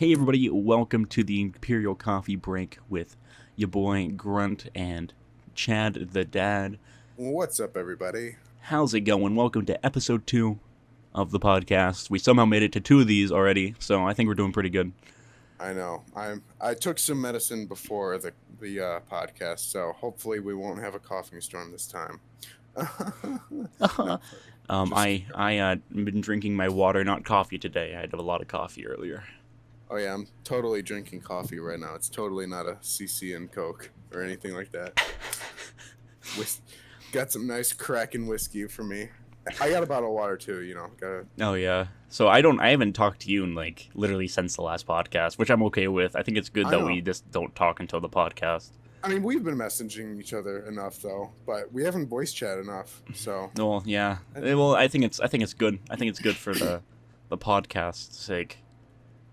Hey everybody, welcome to the Imperial Coffee Break with your boy Grunt and Chad the Dad. What's up, everybody? How's it going? Welcome to episode 2 of the podcast. We somehow made it to 2 of these already, so I think we're doing pretty good. I know I took some medicine before the podcast, so hopefully we won't have a coughing storm this time. No, I been drinking my water, not coffee today. I had a lot of coffee earlier. oh yeah, I'm totally drinking coffee right now. It's totally not a CC and Coke or anything like that. Got some nice cracking whiskey for me. I got a bottle of water too. Gotta. Oh yeah. So I haven't talked to you in like literally since the last podcast, which I'm okay with. I think it's good that we just don't talk until the podcast. I mean, we've been messaging each other enough though, but we haven't voice chat enough. So. Well, yeah. Well, I think it's good. I think it's good for the podcast's sake.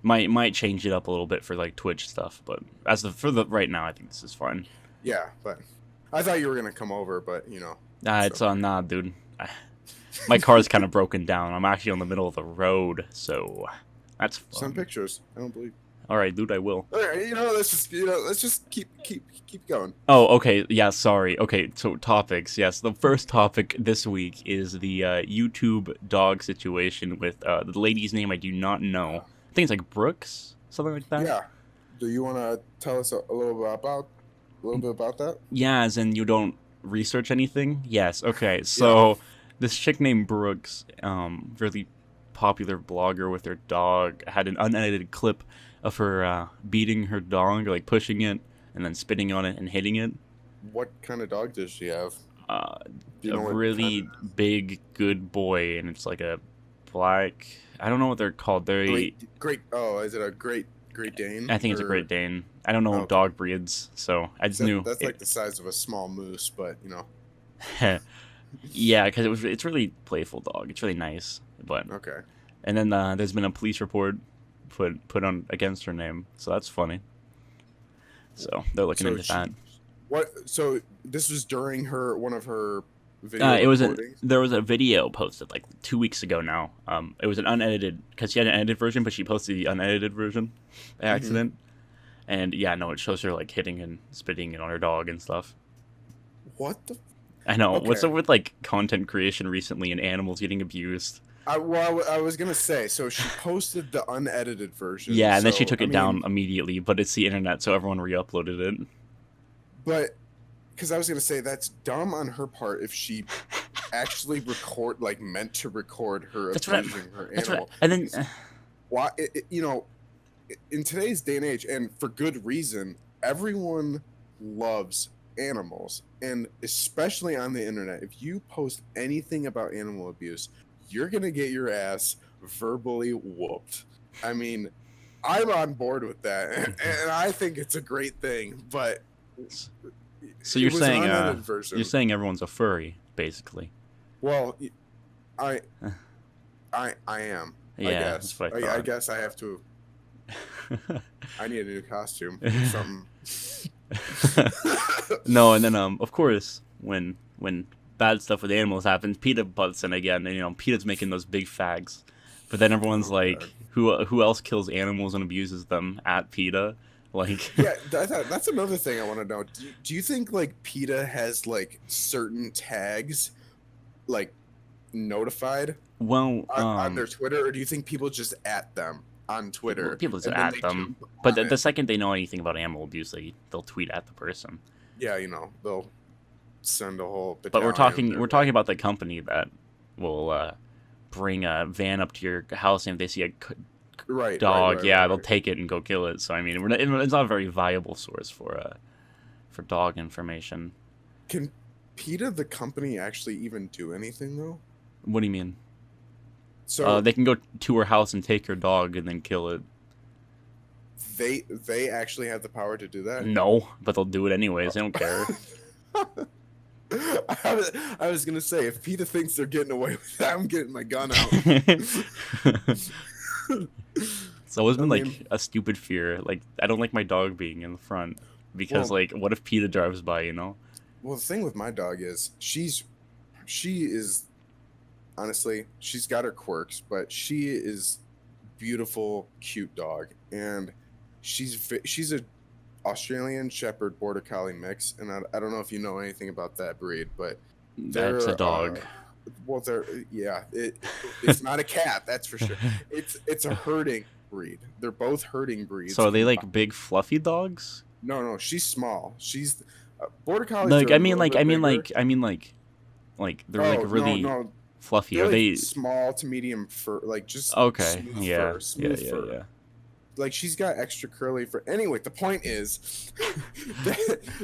Might change it up a little bit for like Twitch stuff, but for the right now, I think this is fine. Yeah, but I thought you were gonna come over, but It's nah, dude. My car's kind of broken down. I'm actually on the middle of the road, so that's fun. Some pictures. I don't believe. All right, dude, I will. All right, let's just keep going. Oh, okay. Yeah, sorry. Okay, so topics. Yes, the first topic this week is the YouTube dog situation with the lady's name I do not know. I think it's like Brooks, something like that. Yeah. Do you want to tell us a little bit about that? Yeah, as in you don't research anything? Yes. Okay. So this chick named Brooks, really popular blogger with her dog, had an unedited clip of her beating her dog, like pushing it and then spitting on it and hitting it. What kind of dog does she have? A really big, good boy, and it's like a black. I don't know what they're called. They're great. Oh, is it a Great Dane? I think it's a Great Dane. I don't know dog breeds, so I just knew that's like the size of a small moose, but Yeah, because it's really playful dog. It's really nice, but okay. And then there's been a police report put on against her name, so that's funny. So they're looking into that. What? So this was during one of her video recordings? There was a video posted like 2 weeks ago now. It was an unedited, because she had an edited version, but she posted the unedited version by accident. And yeah, no, it shows her like hitting and spitting it on her dog and stuff. What the? I know. Okay. What's up with like content creation recently and animals getting abused? I was gonna say, so she posted the unedited version. Yeah, and then she took it down immediately, but it's the internet, so everyone re-uploaded it. But, because I was gonna say that's dumb on her part if she actually meant to record her abusing her animal. And then, why? In today's day and age, and for good reason, everyone loves animals, and especially on the internet, if you post anything about animal abuse, you're gonna get your ass verbally whooped. I mean, I'm on board with that, and I think it's a great thing. But so you're saying everyone's a furry, basically? Well, I am. Yeah, I guess I have to. I need a new costume. Something. No, and then of course when bad stuff with animals happens, PETA butts in again, and PETA's making those big fags. But then everyone's like, God. Who else kills animals and abuses them at PETA? Like, yeah, that's another thing I want to know. Do you think like PETA has like certain tags, like notified? Well, on their Twitter, or do you think people just at them on Twitter? People just at them. But the second they know anything about animal abuse, they'll tweet at the person. Yeah, they'll send a whole. But we're talking about the company that will bring a van up to your house, and if they see a dog, they'll take it and go kill it. So I mean, it's not a very viable source for dog information. Can PETA, the company, actually even do anything though? What do you mean? So they can go to her house and take her dog and then kill it. They actually have the power to do that? No, but they'll do it anyways. They don't care. I was gonna say, if PETA thinks they're getting away with that, I'm getting my gun out. It's always been like a stupid fear. Like, I don't like my dog being in the front because what if PETA drives by? Well, the thing with my dog is she is honestly, she's got her quirks, but she is beautiful, cute dog, and she's a Australian Shepherd Border Collie mix, and I don't know if you know anything about that breed, but That's a they're dog. well, it's not a cat, that's for sure. It's a herding breed. They're both herding breeds. So are they like big fluffy dogs? No, she's small. She's Border Collies Like are a little bit bigger. like they're like Oh really no, fluffy. they're Are like they small to medium fur, like just okay? smooth Yeah, fur, yeah, smooth yeah, fur. yeah. Like she's got extra curly fur. Anyway, the point is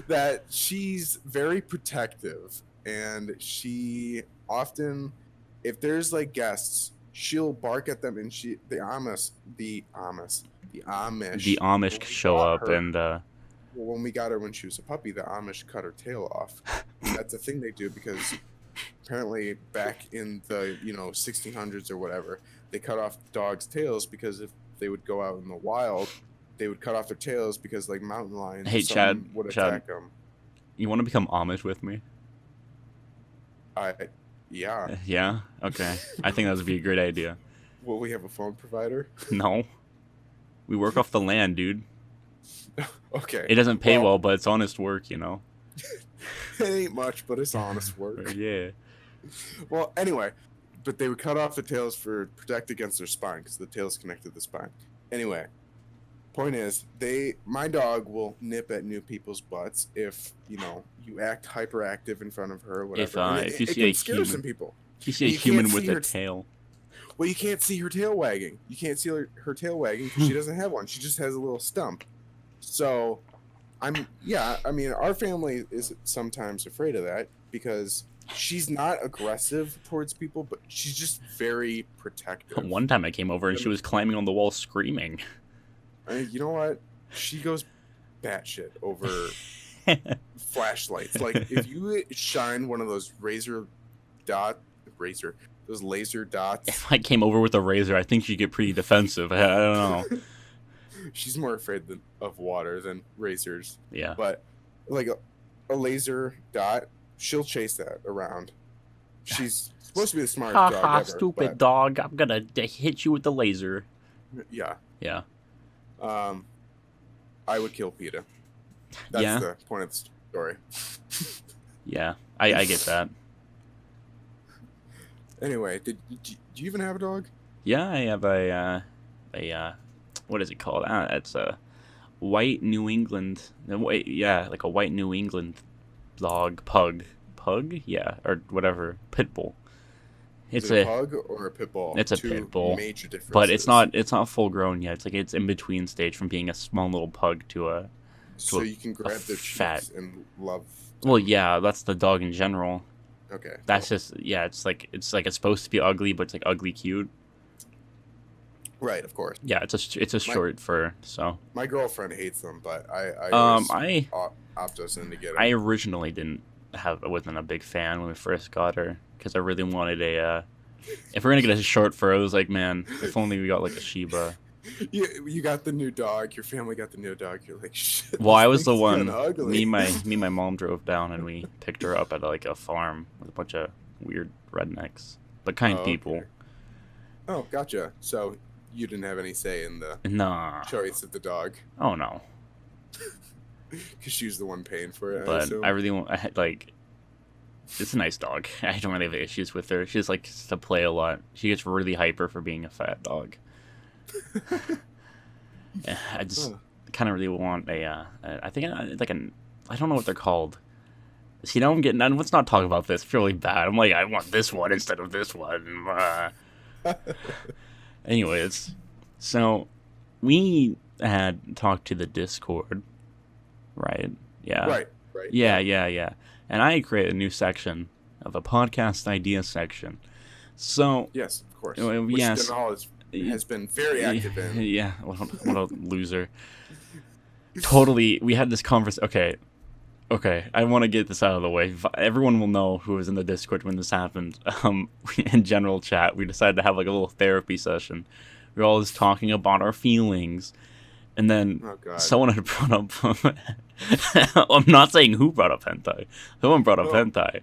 that she's very protective, and she often, if there's like guests, she'll bark at them, and the Amish The Amish when we show got up her, and when we got her when she was a puppy, the Amish cut her tail off. And that's a thing they do because apparently back in the 1600s or whatever, they cut off dogs' tails because if they would go out in the wild, they would cut off their tails because like mountain lions hey, or something Chad, would Chad, attack them. you want to become Amish with me? Yeah. Yeah. Okay. I think that would be a great idea. Will we have a phone provider? No, we work off the land, dude. Okay. It doesn't pay well, but it's honest work, you know. It ain't much, but it's honest work. Yeah. Well, anyway, but they would cut off the tails for protect against their spine because the tail's connected to the spine. Anyway, point is, my dog will nip at new people's butts if you act hyperactive in front of her or whatever. If you it see can a scare human, some people. if you see a You human can't with see a her tail, Well, you can't see her tail wagging. You can't see her tail wagging because she doesn't have one. She just has a little stump. So, I mean, our family is sometimes afraid of that because she's not aggressive towards people, but she's just very protective. one time I came over and she was climbing on the wall screaming. I mean, you know what? She goes batshit over flashlights. Like if you shine one of those laser dots. If I came over with a razor, I think she'd get pretty defensive. I don't know. She's more afraid of water than razors. Yeah. But like a laser dot, she'll chase that around. She's supposed to be the smartest dog ever. Stupid dog! I'm gonna hit you with the laser. Yeah. Yeah. I would kill PETA. That's the point of the story. Yeah, I get that. Anyway, do you even have a dog? Yeah, I have a what is it called? It's a white New England. Yeah, like a white New England dog, pug, yeah, or whatever, pit bull. Is it a pug or a pit bull? It's a pit bull, major differences. but it's not full grown yet. It's in between stage from being a small little pug to a. So you can grab their cheeks and love. Well, yeah, that's the dog in general. Okay. That's just it's like it's supposed to be ugly, but it's like ugly cute. Right, of course. Yeah, it's a short fur. So my girlfriend hates them, but I opt us in to get them. I originally wasn't a big fan when we first got her because I really wanted if we're gonna get a short fur, I was like, man, if only we got like a Shiba. You got the new dog. Your family got the new dog. You're like, shit. Well, I was the one. Me and my mom drove down and we picked her up at like a farm with a bunch of weird rednecks, but kind people. Okay. Oh, gotcha. So you didn't have any say in the choice of the dog. Oh no. Because she was the one paying for it. But I really want. It's a nice dog. I don't really have issues with her. She just likes to play a lot. She gets really hyper for being a fat dog. I just kind of really want I think like I don't know what they're called. See, now I'm getting. Let's not talk about this. It's really bad. I'm like, I want this one instead of this one. Anyways, so we had talked to the Discord, right? Yeah. Right. Yeah. And I created a new section of a podcast idea section. So yes, of course. Yes. Has been very active in. Yeah, what a loser. Totally, we had this conversation. Okay, I want to get this out of the way. Everyone will know who was in the Discord when this happened. In general chat, we decided to have like a little therapy session. We were all just talking about our feelings. And then someone had brought up... I'm not saying who brought up hentai. Someone brought up hentai.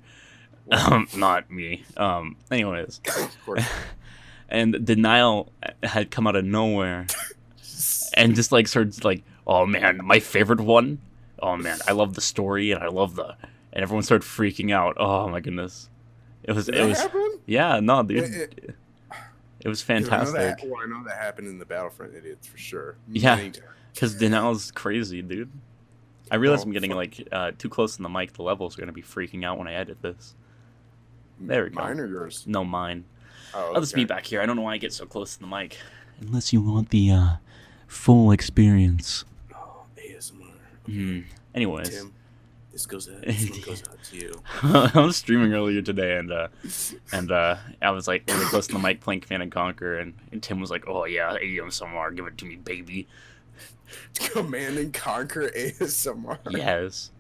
Not me. Anyways. Of course. and Denial had come out of nowhere and just like started like, oh man, my favorite one. Oh man, I love the story and I love and everyone started freaking out. Oh my goodness, Did that happen? yeah, no, dude, it was fantastic. I know that happened in the Battlefront Idiots for sure. Yeah, because Denial's crazy, dude. I realize I'm getting like too close to the mic. The levels are gonna be freaking out when I edit this. There we go. Mine or yours? No, mine. Oh, okay. I'll just be back here. I don't know why I get so close to the mic. Unless you want the full experience. Oh, ASMR. Anyways. Tim, this goes out to you. I was streaming earlier today, and I was like really close to the mic playing Command and Conquer, and Tim was like, "Oh yeah, ASMR, give it to me, baby." Command and Conquer ASMR. Yes.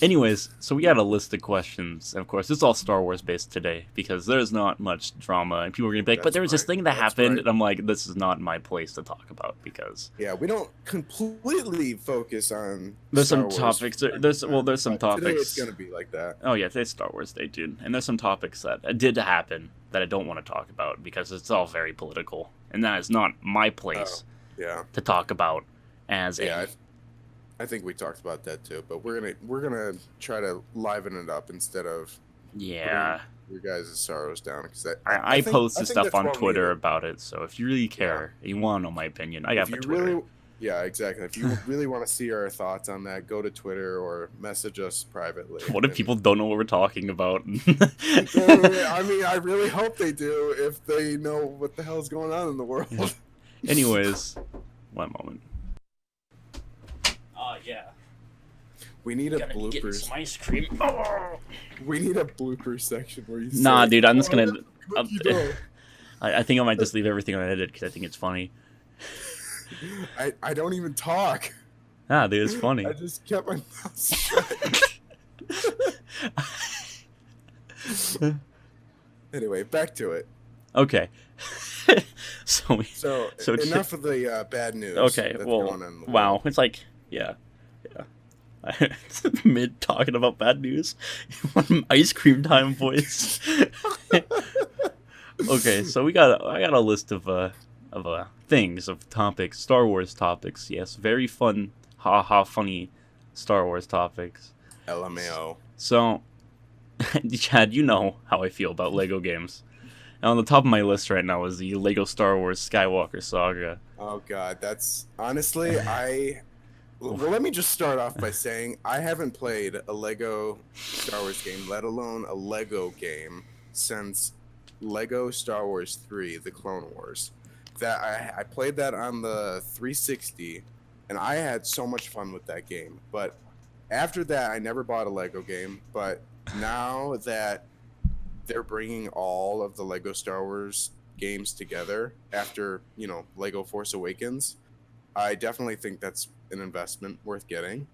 Anyways, so we got a list of questions, and of course, it's all Star Wars based today because there's not much drama, and people are gonna be like, "But there was this thing that happened," and I'm like, "This is not my place to talk about because." Yeah, we don't completely focus on. There's some topics. There's some topics. Today it's gonna be like that. Oh yeah, today's Star Wars Day, dude, and there's some topics that did happen that I don't want to talk about because it's all very political, and that is not my place. To talk about as a. I think we talked about that too, but we're gonna try to liven it up instead of your guys' sorrows down because I posted stuff on Twitter about it. So if you really care, you want to know my opinion, I got the Twitter. Exactly. If you really want to see our thoughts on that, go to Twitter or message us privately. What if people don't know what we're talking about? I mean, I really hope they do if they know what the hell is going on in the world. Anyways, one moment. Yeah. We need a bloopers. Get some ice cream. Oh. We need a blooper section where you. Nah, dude, I'm just gonna. I think I might just leave everything unedited because I think it's funny. I don't even talk. Ah, dude, it's funny. I just kept my mouth shut. Anyway, back to it. Okay. so enough of the bad news. Okay. Well, wow. It's like. Yeah. Mid talking about bad news. Ice cream time, boys. Okay, so I got a list of things, of topics, Star Wars topics. Yes, very fun, funny Star Wars topics. LMAO. So, Chad, you know how I feel about Lego games. And on the top of my list right now is the Lego Star Wars Skywalker Saga. Oh God, that's honestly Well, let me just start off by saying I haven't played a Lego Star Wars game, let alone a Lego game, since Lego Star Wars 3, The Clone Wars. That I played that on the 360, and I had so much fun with that game. But after that, I never bought a Lego game. But now that they're bringing all of the Lego Star Wars games together after, Lego Force Awakens, I definitely think that's an investment worth getting,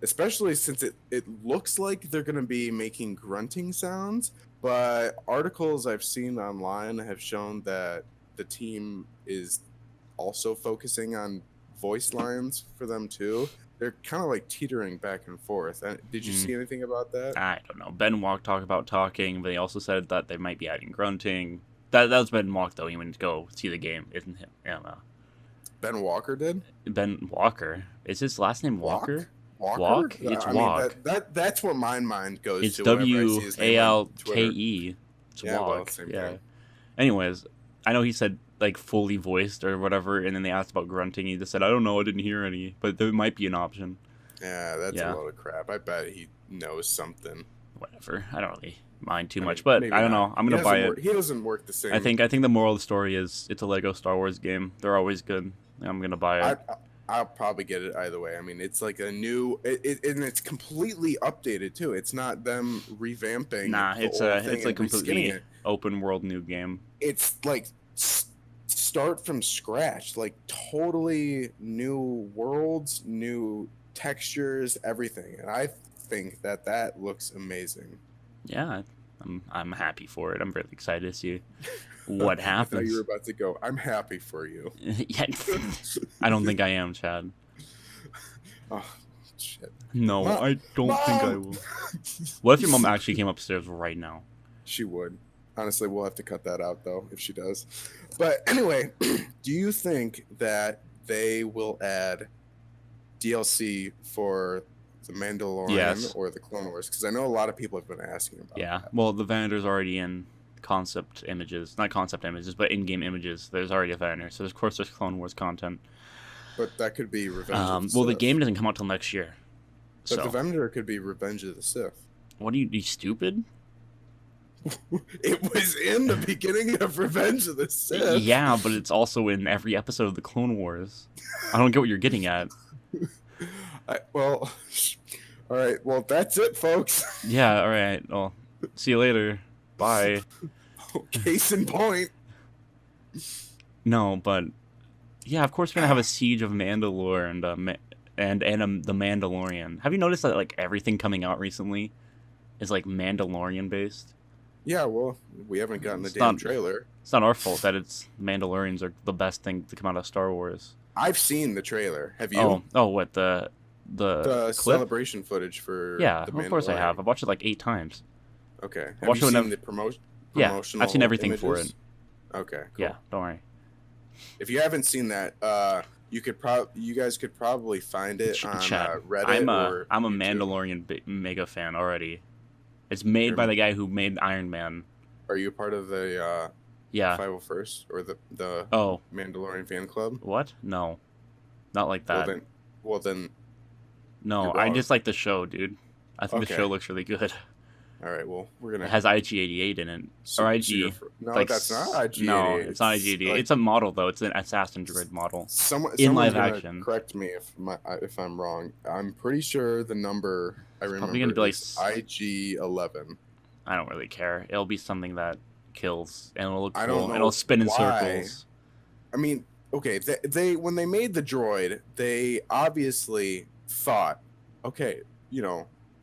especially since it looks like they're going to be making grunting sounds, but articles I've seen online have shown that the team is also focusing on voice lines for them too. They're kind of like teetering back and forth. Did you see anything about that? I don't know. Ben Walk talked about talking, but he also said that they might be adding grunting. That was Ben Walk, though. He went to go see the game, isn't him? Yeah, Ben Walker did? Ben Walker. Is his last name Walker? Walk? It's Walk. That's what my mind goes it's to. It's WALKE. It's Walk. Thing. Anyways, I know he said like fully voiced or whatever, and then they asked about grunting. He just said, I don't know, I didn't hear any, but there might be an option. Yeah, that's a load of crap. I bet he knows something. Whatever. I don't really mind too much, but I don't know. I'm gonna buy it. He doesn't work the same. I think the moral of the story is it's a Lego Star Wars game. They're always good. I'm gonna buy it. I'll probably get it either way. I mean, it's like a new, and it's completely updated too. It's not them revamping. Nah, it's a completely open world new game. It's like start from scratch, like totally new worlds, new textures, everything. And I think that looks amazing. Yeah, I'm happy for it. I'm really excited to see what happens. I thought you were about to go, I'm happy for you. Yeah, I don't think I am, Chad. Oh, shit. No, I don't think I will. What if your mom actually came upstairs right now? She would. Honestly, we'll have to cut that out though if she does. But anyway, do you think that they will add DLC for the Mandalorian Yes. or the Clone Wars? Because I know a lot of people have been asking about Yeah. that. Well, the Vander's already in concept images, not concept images, but in-game images. There's already a Vander, so of course there's Clone Wars content. But that could be Revenge of the Well, the Sith. game doesn't come out till next year. But the So, Vendor could be Revenge of the Sith. what are you stupid? It was in the beginning of Revenge of the Sith. Yeah, but it's also in every episode of the Clone Wars. I don't get what you're getting at. Well, all right. Well, that's it, folks. Yeah, all right. Well, see you later. Bye. Case in point. No, but yeah, of course we're gonna have a siege of Mandalore and the Mandalorian. Have you noticed that like everything coming out recently is like Mandalorian based? Yeah, well, we haven't gotten the It's damn not- trailer. It's not our fault that it's Mandalorians are the best thing to come out of Star Wars. I've seen the trailer. Have you? What the The clip? celebration footage for Yeah, the of course I have. Mandalorian. I've watched it like 8 times. Okay. Have watched you it seen whenever- the promotional? Yeah, I've seen everything for images? Okay. Cool. Yeah, don't worry. If you haven't seen that, you guys could probably find it on Chat. Reddit I'm or a YouTube. Mandalorian mega fan already. It's made by the guy who made Iron Man. Are you a part of the Yeah. 501st or the Oh, Mandalorian fan club? what? No, not like that. Well then, No, you're I wrong. just like the show, dude. I think the Okay. show looks really good. all right. Well, we're gonna It has IG-88 in it. Or IG. No, Like, that's not IG. No, it's not IG-88. like- It's a model though. It's an assassin droid model. Someone's live gonna action. correct me if I'm wrong. I'm pretty sure the number I remember probably gonna be like is IG-11. I don't really care. It'll be something that kills and it'll look I don't cool. know It'll spin in why. circles. I mean, okay, they when they made the droid, they obviously thought, okay,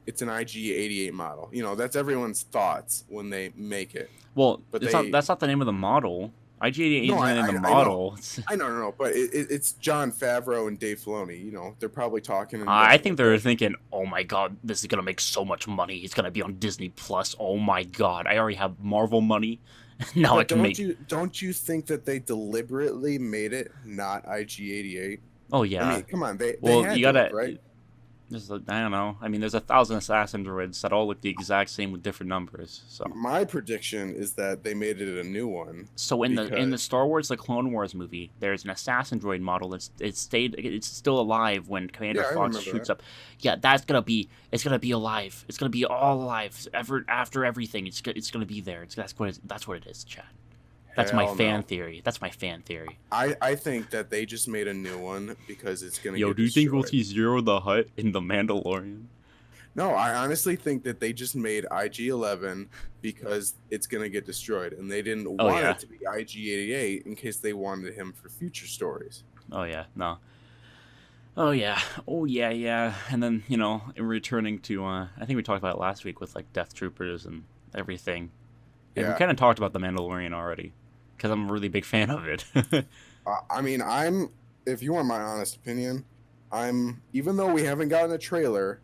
it's an IG-88 model. That's everyone's thoughts when they make it. Well, But that's not the name of the model. IG-88 No, isn't the name of the model. I know, but it's John Favreau and Dave Filoni. They're probably talking. And I think they're thinking, "Oh my god, this is gonna make so much money. It's gonna be on Disney Plus. Oh my god, I already have Marvel money. Now I But can make." don't you think that they deliberately made it not IG-88? Oh yeah. I mean, come on, they well, had you to, gotta. right? I don't know. I mean, there's 1,000 assassin droids that all look the exact same with different numbers. So. My prediction is that they made it a new one. So in the because- Star Wars the Clone Wars movie, there's an assassin droid model. It's still alive when Commander Yeah, I Fox remember shoots that. up. Yeah, it's gonna be alive. It's gonna be all alive. After everything, it's gonna be there. That's what it is, Chad. That's my Hell fan no. theory. That's my fan theory. I think that they just made a new one because it's gonna. Yo, get do you think we'll destroyed. see Zero the Hutt in the Mandalorian? No, I honestly think that they just made IG-11 because it's gonna get destroyed, and they didn't Oh, want yeah. it to be IG-88 in case they wanted him for future stories. Oh yeah, no. Oh yeah. And then returning to I think we talked about it last week with like Death Troopers and everything. And we Yeah. kind of talked about the Mandalorian already because I'm a really big fan of it. I mean, if you want my honest opinion, even though we haven't gotten a trailer,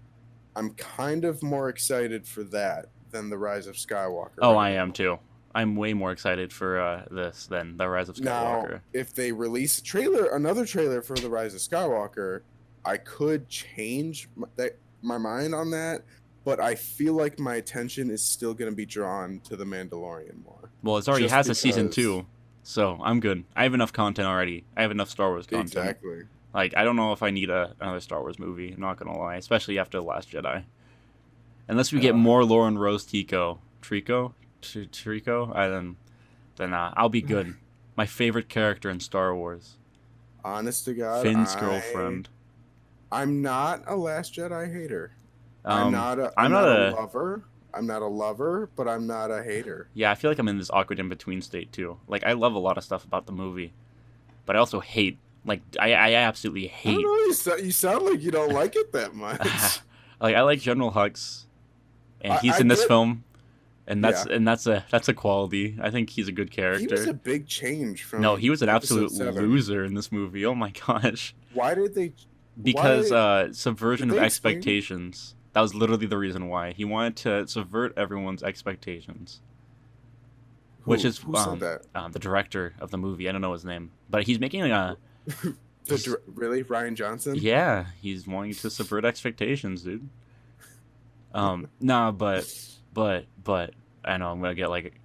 I'm kind of more excited for that than the Rise of Skywalker. Oh, right I now. am too. I'm way more excited for this than the Rise of Now, Skywalker. if they release another trailer for the Rise of Skywalker, I could change my mind on that, but I feel like my attention is still going to be drawn to the Mandalorian more. Well, it already just has a season because- 2, so I'm good. I have enough content already. I have enough Star Wars content. Exactly. Like, I don't know if I need another Star Wars movie. I'm not gonna lie, especially after The Last Jedi. Unless we get more Lauren Rose Trico, then I'll be good. My favorite character in Star Wars, Honest to God, Finn's girlfriend. I'm not a Last Jedi hater. I'm Um, not a lover. I'm not a lover, but I'm not a hater. Yeah, I feel like I'm in this awkward in between state too. Like, I love a lot of stuff about the movie, but I also hate. Like, I absolutely I hate. don't know. You sound like you don't like it that much. Like, I like General Hux, and he's I in this get- film, and that's a quality. I think he's a good He character. was a big change from. No, he was an episode absolute 7. loser in this movie. Oh my gosh. Why did they? Because why- subversion did of they explain- expectations. That was literally the reason why. He wanted to subvert everyone's expectations. which is Who said that? the director of the movie. I don't know his name, but he's making a Really, Ryan Johnson? yeah, he's wanting to subvert expectations, dude. Nah, but I know I'm gonna get like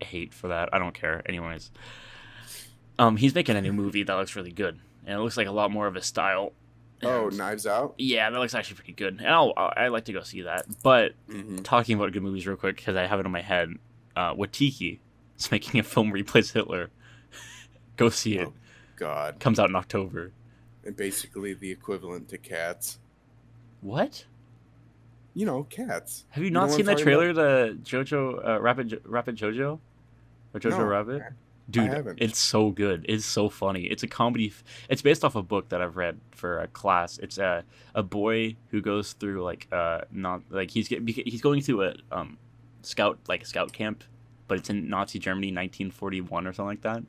hate for that. I don't care. Anyways, he's making a new movie that looks really good, and it looks like a lot more of his style. Oh, And Knives Out? yeah, that looks actually pretty good, and I like to go see that. But talking about good movies real quick because I have it in my head, Watiki is making a film where he plays Hitler. Go see it. Oh, God. Comes out in October. And basically the equivalent to Cats. What? You know, Cats. Have you know not what seen I'm the talking trailer to JoJo Rapid JoJo or JoJo No, Rabbit? I Dude, haven't. it's so good. It's so funny. It's a comedy. It's based off a book that I've read for a class. It's a boy who goes through like not like he's going through a scout camp, but it's in Nazi Germany, 1941 or something like that.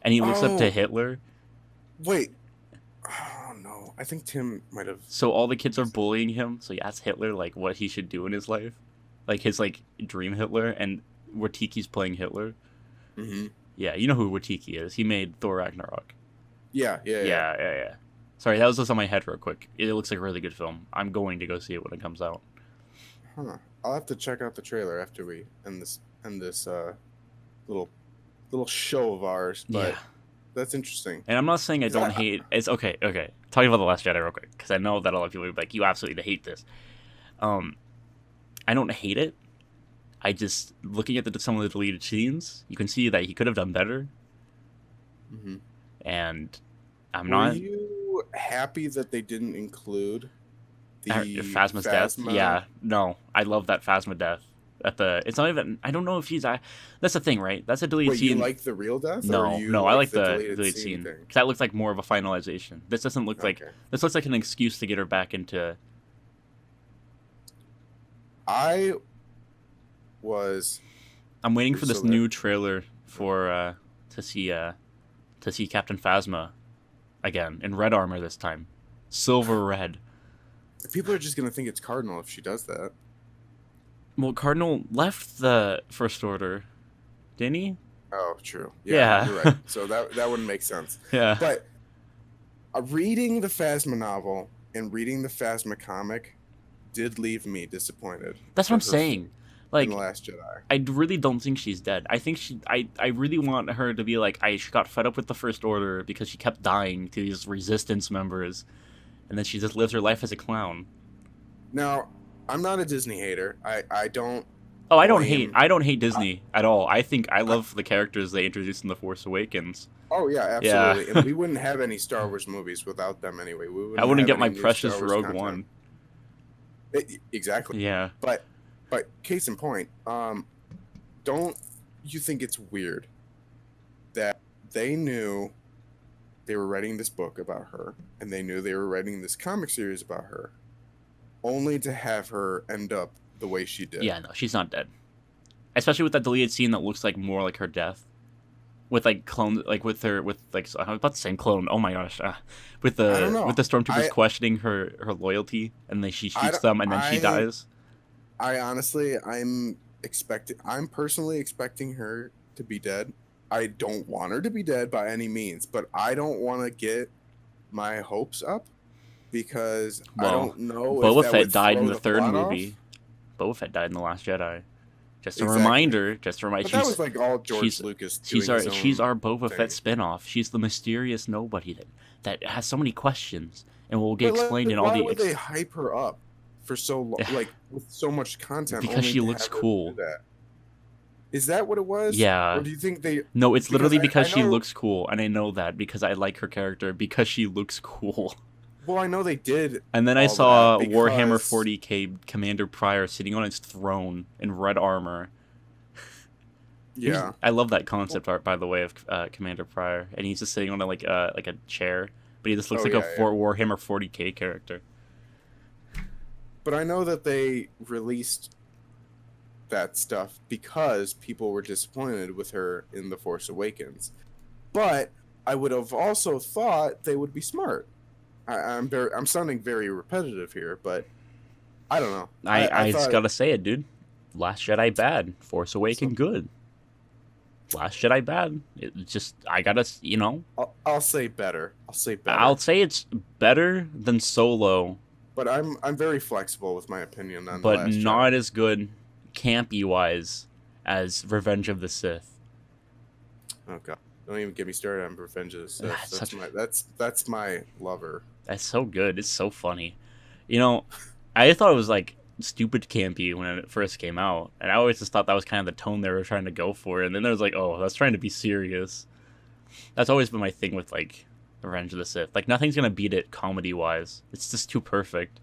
And he looks up to Oh. Hitler. Wait. Oh, no. I think Tim might have. So all the kids are bullying him. So he asks Hitler like what he should do in his life, like his like dream Hitler, and Watiki's playing Hitler. Mm-hmm. Yeah, you know who Watiki is. He made Thor Ragnarok. Yeah. Sorry, that was just on my head real quick. It looks like a really good film. I'm going to go see it when it comes out. Huh. I'll have to check out the trailer after we end this little show of ours. But Yeah. that's interesting. And I'm not saying I don't Yeah. hate. It's okay. Talking about The Last Jedi real quick, because I know that a lot of people would be like, you absolutely hate this. I don't hate it. I just, looking at some of the deleted scenes, you can see that he could have done better. Mm-hmm. And I'm Were not. you happy that they didn't include the Phasma's death? Yeah, no. I love that Phasma death. It's not even. I don't know if he's. That's the thing, right? That's a deleted Wait, scene. you like the real death? No, or you no, I like the deleted deleted scene. thing? Because that looks like more of a finalization. This doesn't look like. Okay. This looks like an excuse to get her back into. I'm waiting for this So there- new trailer for to see Captain Phasma again in red armor this time, silver red. People are just gonna think it's Cardinal if she does that. Well, Cardinal left the First Order, didn't he? Oh, true. Yeah. You're right. So that wouldn't make sense. Yeah. But reading the Phasma novel and reading the Phasma comic did leave me disappointed. That's what I'm for her saying. Like, in The Last Jedi. I really don't think she's dead. I think I really want her to be like, she got fed up with the First Order because she kept dying to these resistance members, and then she just lives her life as a clown. Now, I'm not a Disney hater. I don't. Oh, I don't blame- hate Disney at all. I think I love the characters they introduced in The Force Awakens. Oh yeah, Yeah. absolutely. And we wouldn't have any Star Wars movies without them anyway. I wouldn't have get my any new precious Star Wars Rogue content. One. Exactly. Yeah. But case in point, don't you think it's weird that they knew they were writing this book about her and they knew they were writing this comic series about her, only to have her end up the way she did? Yeah, no, she's not dead. Especially with that deleted scene that looks like more like her death. With like clone, like with I was about to say clone. Oh my gosh, with I don't know. the stormtroopers I- questioning her loyalty, and then she I shoots don't- them, and then she dies. I'm personally expecting her to be dead. I don't want her to be dead by any means, but I don't want to get my hopes up because I Well, don't know. Boba if that Fett would died in throw the third plot off. movie. Boba Fett died in the Last Jedi. Just a Exactly. reminder. Just a reminder. But that was like all George Lucas doing She's our Boba thing. Fett spinoff. She's the mysterious nobody that has so many questions and will get But explained in all why the. would they hype her up for so long, like with so much content? Because only she to looks have her cool. do that? Is that what it was? Yeah. Or do you think they? No, it's literally because I she know- looks cool, and I know that because I like her character because she looks cool. Well, I know they did. And then I all saw that Warhammer because- 40k Commander Pryor sitting on his throne in red armor. Yeah. I love that concept art, by the way, of Commander Pryor, and he's just sitting on like a chair, but he just looks Oh, like yeah, a Warhammer 40k character. But I know that they released that stuff because people were disappointed with her in The Force Awakens. But I would have also thought they would be smart. I'm sounding very repetitive here, but I don't know. I just thought- gotta say it, dude. Last Jedi bad, Force Awaken good. Last Jedi bad. It just I gotta I'll say better. I'll say I'll better. say it's better than Solo, But I'm very flexible with my opinion on the but Last Jedi. not as good campy wise as Revenge of the Sith. Oh god, don't even get me started on Revenge of the Sith. That's such That's my lover. that's so good. It's so funny. You know, I thought it was like stupid campy when it first came out, and I always just thought that was kind of the tone they were trying to go for. And then there was like, oh, that's trying to be serious. That's always been my thing with like Revenge of the Sith. Like nothing's gonna beat it comedy wise. It's just too perfect.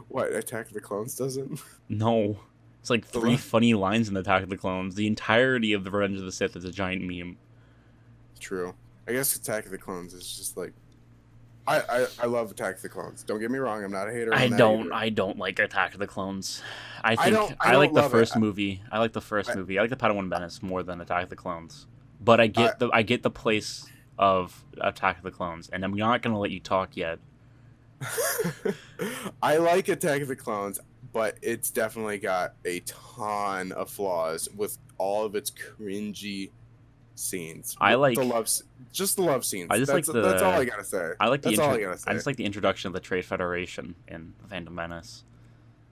What, Attack of the Clones doesn't? No, it's like The three la- funny lines in Attack of the Clones. The entirety of the Revenge of the Sith is a giant meme. True. I guess Attack of the Clones is just like I love Attack of the Clones. Don't get me wrong, I'm not a hater on that either. I don't like Attack of the Clones. I I like don't the love it. first movie. I like the first movie. I like the Padawan Menace more than Attack of the Clones. But I get the place of Attack of the Clones, and I'm not gonna let you talk yet. I like Attack of the Clones, but it's definitely got a ton of flaws with all of its cringy scenes. I like just the love scenes. I just that's, like the that's all I gotta say. I like the That's all I gotta say. I just like the introduction of the Trade Federation in Phantom Menace.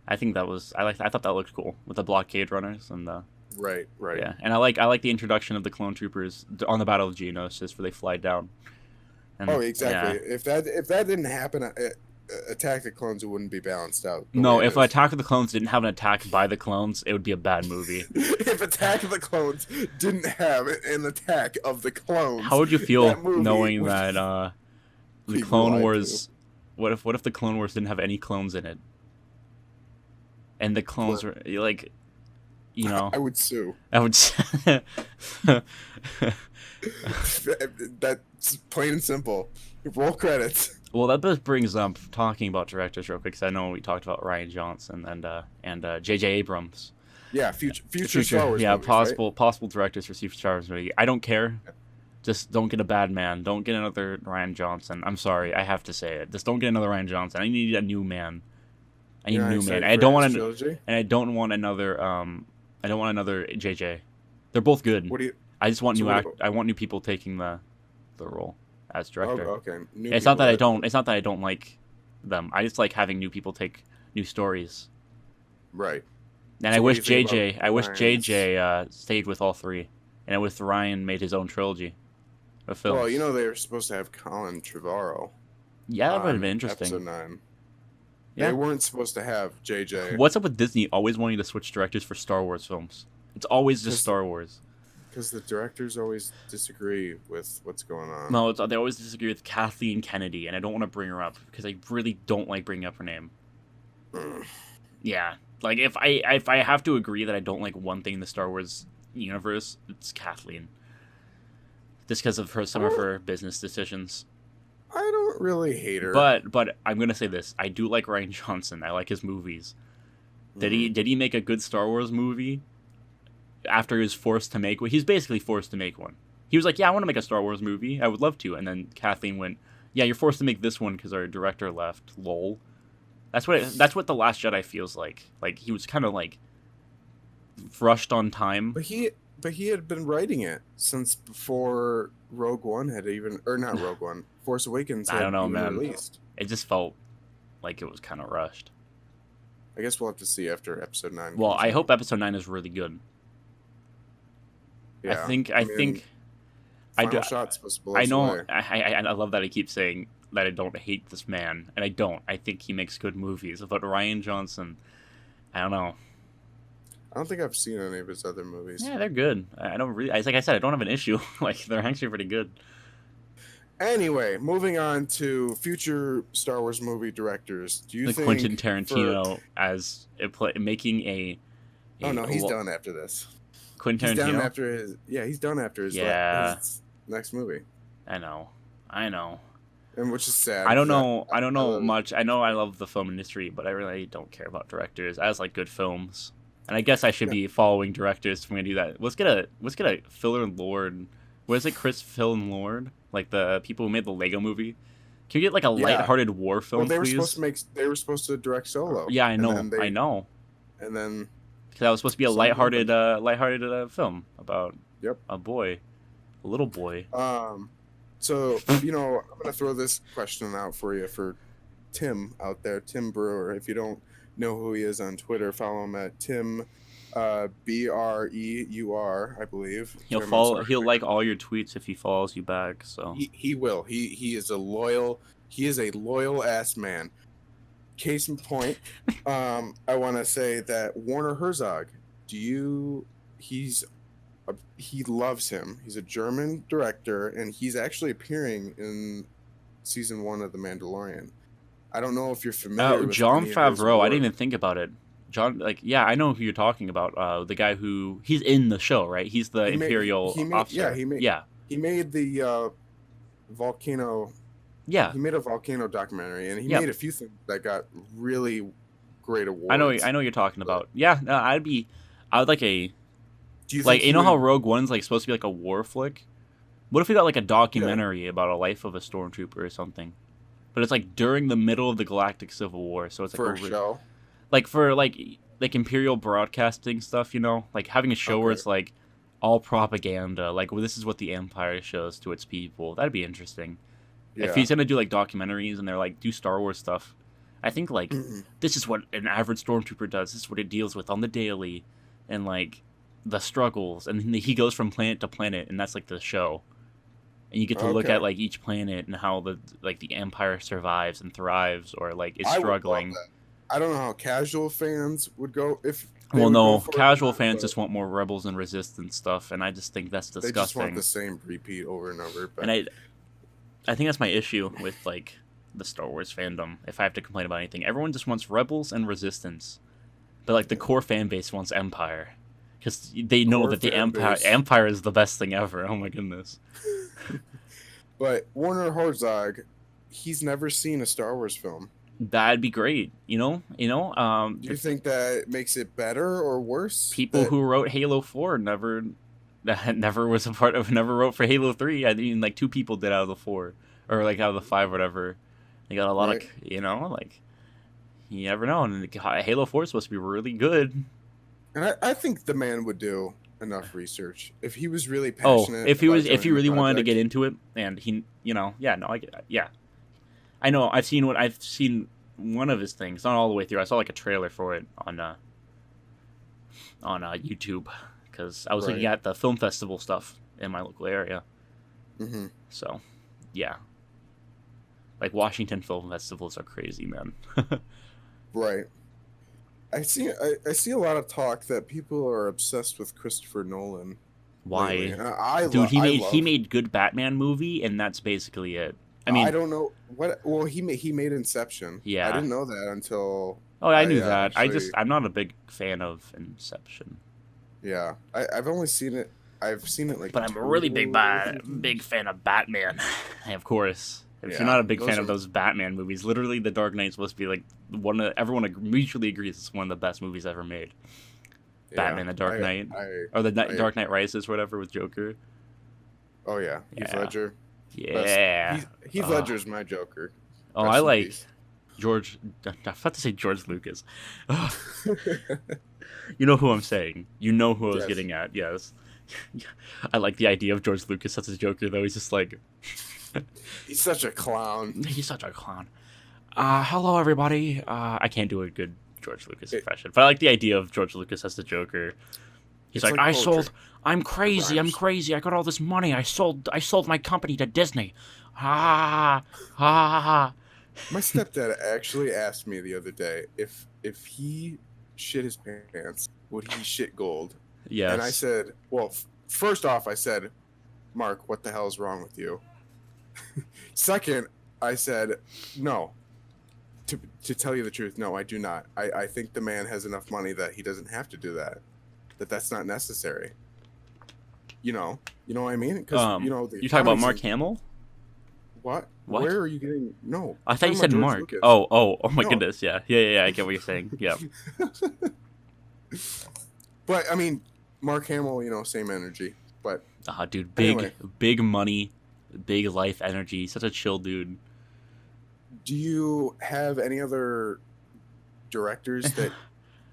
I think that was I thought that looked cool with the blockade runners and the Right. yeah, and I like the introduction of the clone troopers on the Battle of Geonos, just where they fly down. And, Oh, exactly. Yeah. If that didn't happen, Attack of the Clones wouldn't be balanced out. No, if Attack of the Clones didn't have an attack by the clones, it would be a bad movie. If Attack of the Clones didn't have an attack of the clones, How would you feel that movie knowing would that the be Clone lied Wars? What if the Clone Wars didn't have any clones in it, and the clones were like, you know, I would sue. I would. That's plain and simple. Roll credits. Well, that just brings up talking about directors real quick, because I know we talked about Ryan Johnson and J.J. Abrams. Yeah, future Star Wars. Yeah, movies, possible directors for future Star Wars movie. I don't care. Just don't get a bad man. Don't get another Ryan Johnson. I'm sorry, I have to say it. Just don't get another Ryan Johnson. I need a new man. I need a new man. I don't want and I don't want another I don't want another JJ. They're both good. What do you? I just want so I want new people taking the role as director. Oh, okay. It's not that I don't. It's not that I don't like them. I just like having new people take new stories. Right. And So I what wish do you think JJ. about I wish Ryan's- JJ stayed with all three, and I wish Ryan made his own trilogy of films. Well, you know they were supposed to have Colin Trevorrow. Yeah, that would have on been interesting. Episode 9. Yeah. They weren't supposed to have JJ What's up with Disney always wanting to switch directors for Star Wars films? It's always just Because- Star Wars. because the directors always disagree with what's going on. No, they always disagree with Kathleen Kennedy, and I don't want to bring her up because I really don't like bringing up her name. Mm. Yeah, like if I have to agree that I don't like one thing in the Star Wars universe, it's Kathleen. Just because of some of her business decisions. I don't really hate her. But I'm gonna say this: I do like Ryan Johnson. I like his movies. Did he make a good Star Wars movie after he was forced to make one? He's basically forced to make one. He was like, yeah, I want to make a Star Wars movie. I would love to. And then Kathleen went, yeah, you're forced to make this one because our director left. Lol. That's what The Last Jedi feels like. Like he was kind of like rushed on time. But he had been writing it since before Rogue One had even, or not Rogue One, Force Awakens. I don't know, even man. Released. It just felt like it was kind of rushed. I guess we'll have to see after Episode 9. Well, comes I out. hope Episode 9 is really good. Yeah. I think I Final do. shot's supposed to blow I us know. away. I love that I keep saying that I don't hate this man, and I don't. I think he makes good movies. But Ryan Johnson, I don't know. I don't think I've seen any of his other movies. Yeah, they're good. I don't really. Like I said, I don't have an issue. Like they're actually pretty good. Anyway, moving on to future Star Wars movie directors. Do you Like think Quentin Tarantino as making a. Oh no, he's done after this. Quentin He's Tarantino. done after his. Yeah, he's done after his, Yeah. his next movie, I know. and which is sad. I don't 'cause know. I don't know love it. much. I know I love the film industry, but I really don't care about directors. I just like good films, and I guess I should be following directors if I'm gonna do that. Let's get a Phil and Lord. What is it, Chris, Phil and Lord? Like the people who made the Lego movie. Can we get like a Yeah. lighthearted war film, Well, they were please? supposed to make. They were supposed to direct Solo. Yeah, I and know. then I know. And then Because that was supposed to be a Something lighthearted film about Yep. A boy, a little boy. So I'm gonna throw this question out for you for Tim out there, Tim Brewer. If you don't know who he is on Twitter, follow him at Tim Breur, I believe. He'll Tim, I'm follow. sorry. He'll like all your tweets if he follows you back. So He will. He is a loyal ass man. Case in point, I want to say that Werner Herzog. He's he loves him. He's a German director, and he's actually appearing in season 1 of The Mandalorian. I don't know if you're familiar with John any of his Favreau. I work. didn't even think about it. John, like, yeah, I know who you're talking about. The guy who he's in the show, right? He's the Imperial officer. He made the volcano. Yeah. He made a volcano documentary, and he Yep. made a few things that got really great awards. I know what you're talking about. Yeah, no, I would like a, Do you like, think you know how Rogue One's like supposed to be like a war flick? What if we got like a documentary about a life of a stormtrooper or something? But it's like during the middle of the Galactic Civil War, so it's like for a show? Like for like Imperial broadcasting stuff, like having a show where it's like all propaganda, like, well, this is what the Empire shows to its people. That'd be interesting. Yeah. If he's gonna do like documentaries and they're like do Star Wars stuff, I think like this is what an average stormtrooper does. This is what it deals with on the daily, and like the struggles, and he goes from planet to planet, and that's like the show. And you get to look at like each planet and how the Empire survives and thrives, or like is struggling. I don't know how casual fans would go if. Well, no, casual fans just want more Rebels and Resistance stuff, and I just think that's disgusting. They just want the same repeat over and over. But... And I think that's my issue with like the Star Wars fandom. If I have to complain about anything, everyone just wants Rebels and Resistance, but like the core fan base wants Empire, because they know that the Empire is the best thing ever. Oh my goodness. But Werner Herzog, he's never seen a Star Wars film. That'd be great, Do you think that makes it better or worse? People who wrote Halo 4 never wrote for Halo 3. I mean, like 2 people did out of the 4, or like out of the 5, whatever. They got a lot of, like, you never know. And Halo 4 is supposed to be really good. And I think the man would do enough research if he was really passionate. If he really wanted to get into it, and he, I get that. Yeah. I know. I've seen one of his things, not all the way through. I saw like a trailer for it on YouTube, because I was looking at the film festival stuff in my local area. Mm-hmm. So, yeah, like Washington film festivals are crazy, man. Right. I see a lot of talk that people are obsessed with Christopher Nolan. Why? He made good Batman movie, and that's basically it. I mean, I don't know what. Well, he made Inception. Yeah, I didn't know that until. Oh, I knew that. I'm not a big fan of Inception. Yeah, I've only seen it. I've seen it like. But I'm a really big fan of Batman. Of course, if you're not a big fan of those Batman movies, literally, The Dark Knight's supposed to be like everyone mutually agrees it's one of the best movies ever made. Yeah, Batman: The Dark Knight, or the Dark Knight Rises, whatever, with Joker. Oh yeah, Heath Ledger. Yeah, Heath Ledger's my Joker. Oh, I like George. I'm about to say George Lucas. You know who I'm saying. You know who I was getting at. Yes, I like the idea of George Lucas as a Joker, though. He's just like he's such a clown. He's such a clown. Hello, everybody. I can't do a good George Lucas impression, but I like the idea of George Lucas as the Joker. He's like I'm crazy. I'm crazy. I got all this money. I sold my company to Disney. My stepdad actually asked me the other day if he shit his pants, would he shit gold? Yes. And I said, well, first off, I said, Mark, what the hell is wrong with you? Second, I said, no. To tell you the truth, no, I do not. I think the man has enough money that he doesn't have to do that. That's not necessary. You know what I mean? Because you're talking about Mark Hamill. What? Where are you getting? No, I thought you said Mark. Lucas. Oh my goodness, yeah. I get what you're saying. Yeah. But I mean, Mark Hamill, same energy. But dude, big money, big life energy. Such a chill dude. Do you have any other directors that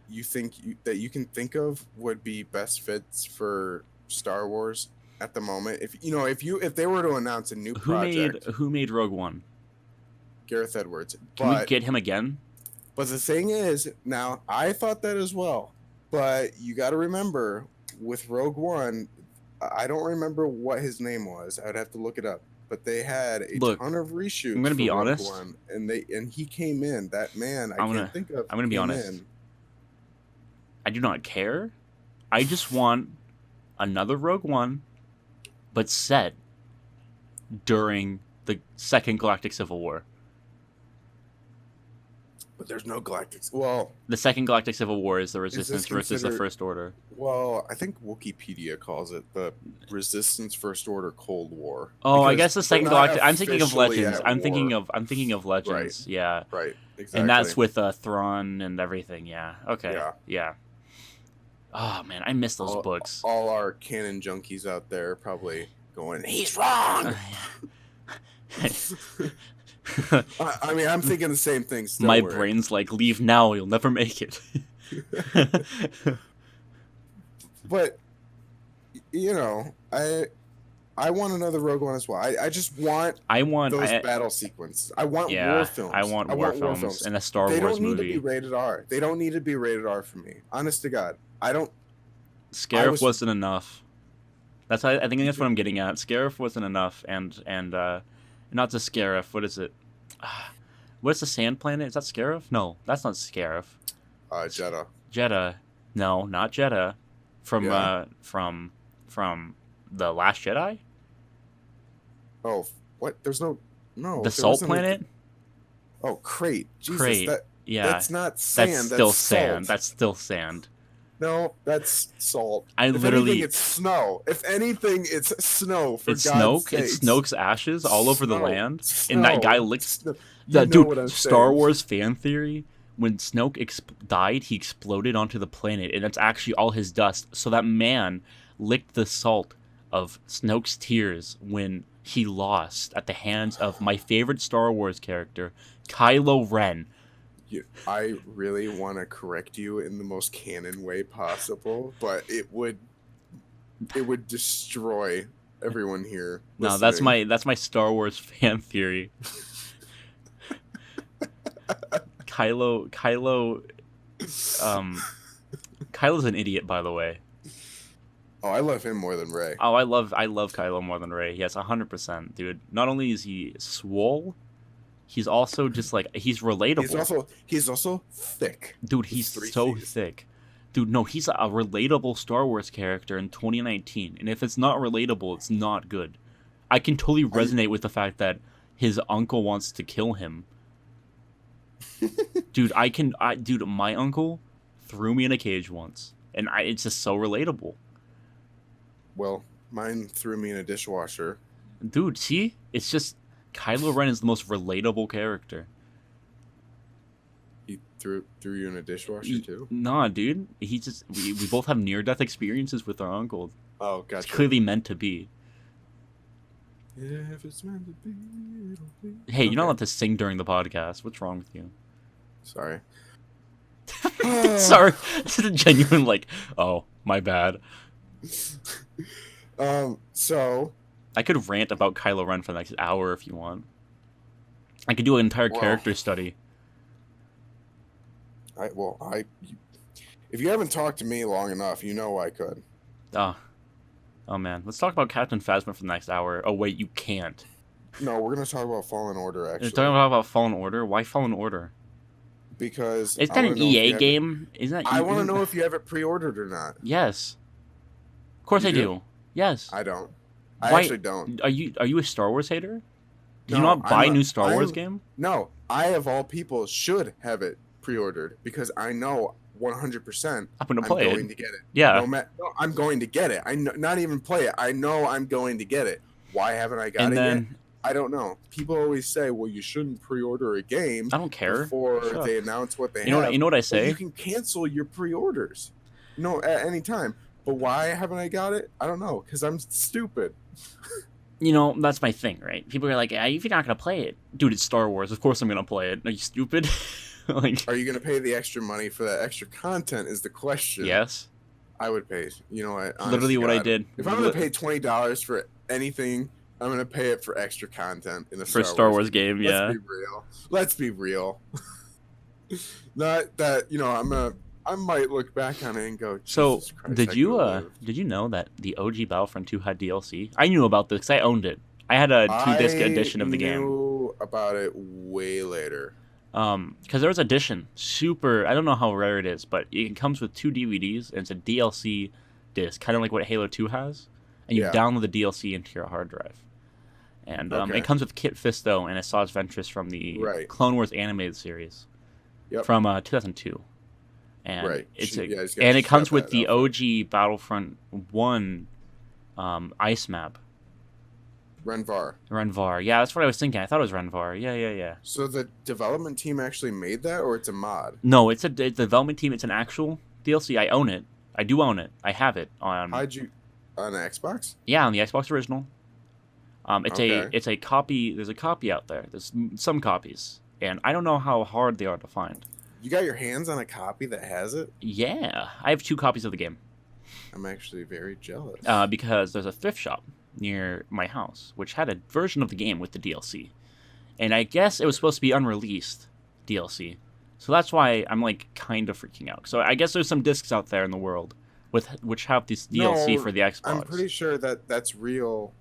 you think that you can think of would be best fits for Star Wars at the moment. If they were to announce a new project, who made Rogue One? Gareth Edwards. Can we get him again? But the thing is, now I thought that as well. But you got to remember, with Rogue One, I don't remember what his name was. I'd have to look it up. But they had a ton of reshoots. I'm gonna be Rogue honest. One, and he came in. That man, I'm gonna be honest. I do not care. I just want another Rogue One, but set during the Second Galactic Civil War. But there's no Galactic. Well, the Second Galactic Civil War is the Resistance versus the First Order. Well, I think Wikipedia calls it the Resistance First Order Cold War. Oh, I guess the Second Galactic. I'm thinking of Legends. I'm thinking of Legends. Right. Yeah. Right. Exactly. And that's with Thrawn and everything. Yeah. Okay. Yeah. Oh man, I miss those books. All our canon junkies out there probably going, "He's wrong." I mean, I'm thinking the same thing. My brain's like, leave now, you'll never make it. But I want another Rogue One as well. I just want those battle sequences. I want war films. I want war films and a Star Wars movie. They don't need to be rated R. They don't need to be rated R for me. Honest to God, I don't. Scarif wasn't enough. I think that's what I'm getting at. Scarif wasn't enough, and not the Scarif. What is it? What's the sand planet? Is that Scarif? No, that's not Scarif. Jeddah. Jeddah. No, not Jeddah. From the Last Jedi. Oh, what? There's no. The salt planet. Oh, Crait. Jesus, Crait. That's not sand. That's still sand. That's still sand. No, that's salt. If anything, it's snow. If anything, it's snow. For it's God's Snoke. sakes. It's Snoke's ashes all over the land, Snow. and that guy licked. Star Wars fan theory. When Snoke died, he exploded onto the planet, and that's actually all his dust. So that man licked the salt of Snoke's tears when he lost at the hands of my favorite Star Wars character, Kylo Ren. I really want to correct you in the most canon way possible, but it would destroy everyone here. No, listening. that's my Star Wars fan theory. Kylo's an idiot, by the way. Oh, I love him more than Rey. Oh, I love Kylo more than Rey. Yes, 100%, dude. Not only is he swole, he's also just like he's relatable. He's also thick. Dude, he's so thick. Dude, no, he's a relatable Star Wars character in 2019, and if it's not relatable, it's not good. I can totally resonate with the fact that his uncle wants to kill him. Dude, my uncle threw me in a cage once, and it's just so relatable. Well, mine threw me in a dishwasher. Dude, see? It's just Kylo Ren is the most relatable character. He threw you in a dishwasher too? Nah, dude. He just we both have near-death experiences with our uncle. Oh, gotcha. It's clearly meant to be. If it's meant to be, it'll be. Hey, you're not allowed to sing during the podcast. What's wrong with you? Sorry. Sorry. This is a genuine oh, my bad. So I could rant about Kylo Ren for the next hour if you want. I could do an entire character study. If you haven't talked to me long enough, you know I could. Oh man, let's talk about Captain Phasma for the next hour. Oh wait, you can't. No, we're gonna talk about Fallen Order. Actually, you're talking about Fallen Order. Why Fallen Order? Because it's not an EA game, isn't that? I want to know if you have it pre-ordered or not. Yes, of course I do. Yes, I don't. I actually don't. Are you a Star Wars hater? Do you not buy new Star Wars game? No, I of all people should have it pre-ordered because I know 100% I'm going to get it. Yeah, I'm going to get it. Not even play it. I know I'm going to get it. Why haven't I got it yet? I don't know. People always say, "Well, you shouldn't pre-order a game." I don't care before they announce what they have. You know what I say? Well, you can cancel your pre-orders, at any time. But why haven't I got it? I don't know. Because I'm stupid. That's my thing, right? People are like, if you're not gonna play it, dude, it's Star Wars. Of course I'm gonna play it. Are you stupid? Are you gonna pay the extra money for that extra content? Is the question. Yes. I would pay. You know what? Honest Literally to what I God, did. if I'm gonna pay $20 for anything, I'm gonna pay it for extra content in the For Star Wars Game, Let's yeah. be real. Let's be real. Not that I might look back on it and go, So Jesus Christ, I could have lived. did you know that the OG Battlefront 2 had DLC? I knew about this because I owned it. I had a 2-disc I edition of the game. knew about it way later. Because there was edition, super. I don't know how rare it is, but it comes with 2 DVDs and it's a DLC disc, kind of like what Halo 2 has, and you Yeah. download the DLC into your hard drive. And Okay. it comes with Kit Fisto and Asajj Ventress from the Right. Clone Wars animated series Yep. from 2002. And Right. it's She- yeah, he's got and it comes shot with that the outfit. OG Battlefront 1 ice map. Renvar. Yeah, that's what I was thinking. I thought it was Renvar. Yeah. So the development team actually made that, or it's a mod? No, it's a development team. It's an actual DLC. I own it. I do own it. I have it on. How'd you on Xbox? Yeah, on the Xbox original. Okay. It's a copy. There's a copy out there. There's some copies, and I don't know how hard they are to find. You got your hands on a copy that has it? Yeah, I have 2 copies of the game. I'm actually very jealous. Because there's a thrift shop near my house which had a version of the game with the DLC, and I guess it was supposed to be unreleased DLC. So that's why I'm like kind of freaking out. So I guess there's some discs out there in the world which have this DLC No, for the Xbox. I'm pretty sure that that's real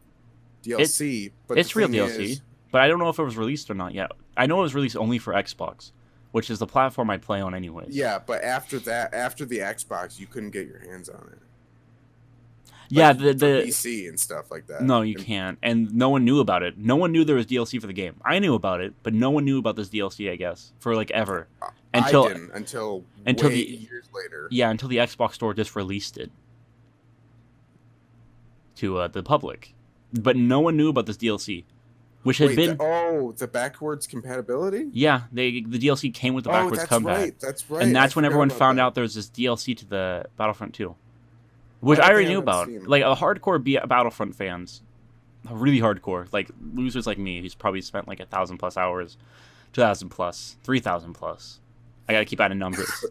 DLC. But It's the real thing DLC, is- but I don't know if it was released or not yet. I know it was released only for Xbox, which is the platform I play on anyways. yeah, but after the Xbox, you couldn't get your hands on it. Yeah, Like, the for PC and stuff like that. no, you And- can't, and no one knew about it. No one knew there was DLC for the game. I knew about it, but no one knew about this DLC. I guess for like ever until I didn't until until way the- years later. yeah until the Xbox Store just released it to the public, but no one knew about this DLC, which had Wait, been the backwards compatibility? yeah the DLC came with the backwards that's combat. right. That's right. And that's I when forgot everyone about found that. out there was this DLC to the Battlefront 2, which Why I did already they knew have it on about. Steam? Like a hardcore Battlefront fans, really hardcore, like losers like me, who's probably spent like 1,000+ hours, 2,000+, 3,000+. I gotta keep adding numbers.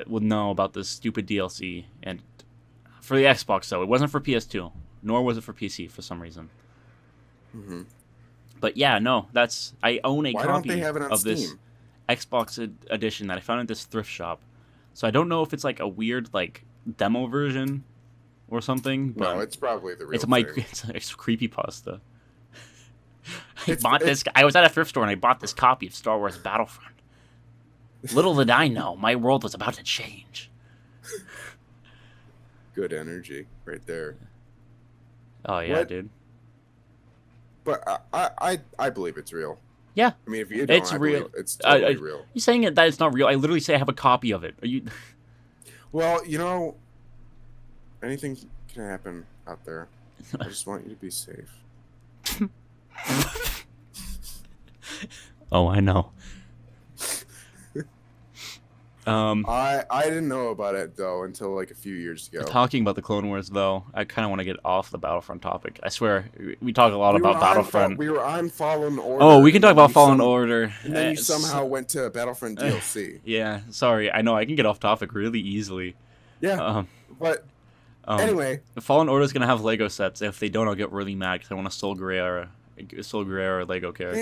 Would know about this stupid DLC, and for the Xbox though, it wasn't for PS2, nor was it for PC for some reason. Mm-hmm. But yeah, no, I own a Why don't copy they have it on of Steam? this Xbox edition that I found at this thrift shop. So I don't know if it's like a weird like demo version or something. But No, it's probably the real it's thing. it's creepypasta. I was at a thrift store and I bought this copy of Star Wars Battlefront. Little did I know, my world was about to change. Good energy right there. Oh yeah, What? dude. But I believe it's real. Yeah, I mean, if you don't, it's I real. believe it's totally real. You saying it that it's not real? I literally say I have a copy of it. Are you? Well, anything can happen out there. I just want you to be safe. Oh, I know. I didn't know about it though until like a few years ago. Talking about the Clone Wars, though, I kind of want to get off the Battlefront topic. I swear, we talk a lot We were about on Battlefront. we were on Fallen Order. Oh, we can and talk then about you Fallen Order. And then you Uh, somehow went to Battlefront DLC. Yeah, sorry. I know I can get off topic really easily. Yeah, Um, but um, anyway, Fallen Order is gonna have Lego sets. If they don't, I'll get really mad because I want a Sol Guerrera Lego character.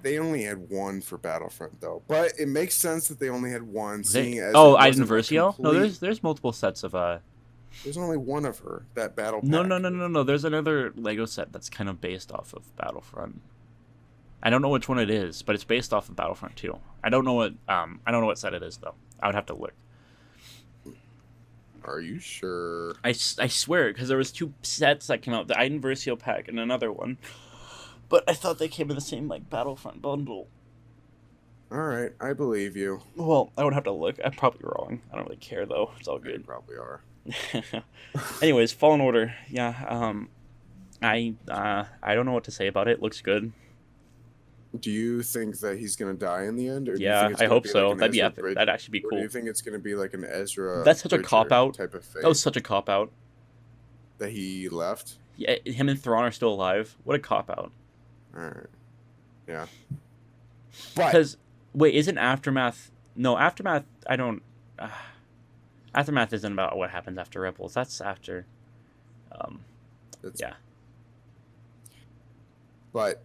they only had one for Battlefront though. But it makes sense that they only had one. They- Seeing as oh, it Iden wasn't a Versio? No, complete- there's multiple sets of There's only one of her. That battle. No, pack. no. There's another Lego set that's kind of based off of Battlefront. I don't know which one it is, but it's based off of Battlefront 2. I don't know what set it is though. I would have to look. Are you sure? I swear, because there was 2 sets that came out, the Iden Versio pack and another one. But I thought they came in the same like Battlefront bundle. All right, I believe you. Well, I would have to look. I'm probably wrong. I don't really care though. It's all You good. probably are. Anyways, Fallen Order. Yeah. I don't know what to say about it. Looks good. Do you think that he's gonna die in the end? Or do you Yeah, think it's I gonna hope be so. like an That'd be Ezra epic. Bridger- That'd actually be Or do cool. you think it's gonna be like an Ezra? That's such a Bridger cop-out. type of fate That was such a cop out. that he left. Yeah, him and Thrawn are still alive. What a cop out. All right. Yeah. But Because wait, isn't Aftermath? No, Aftermath. I don't. Aftermath isn't about what happens after Rebels. That's after. Um, That's, yeah. but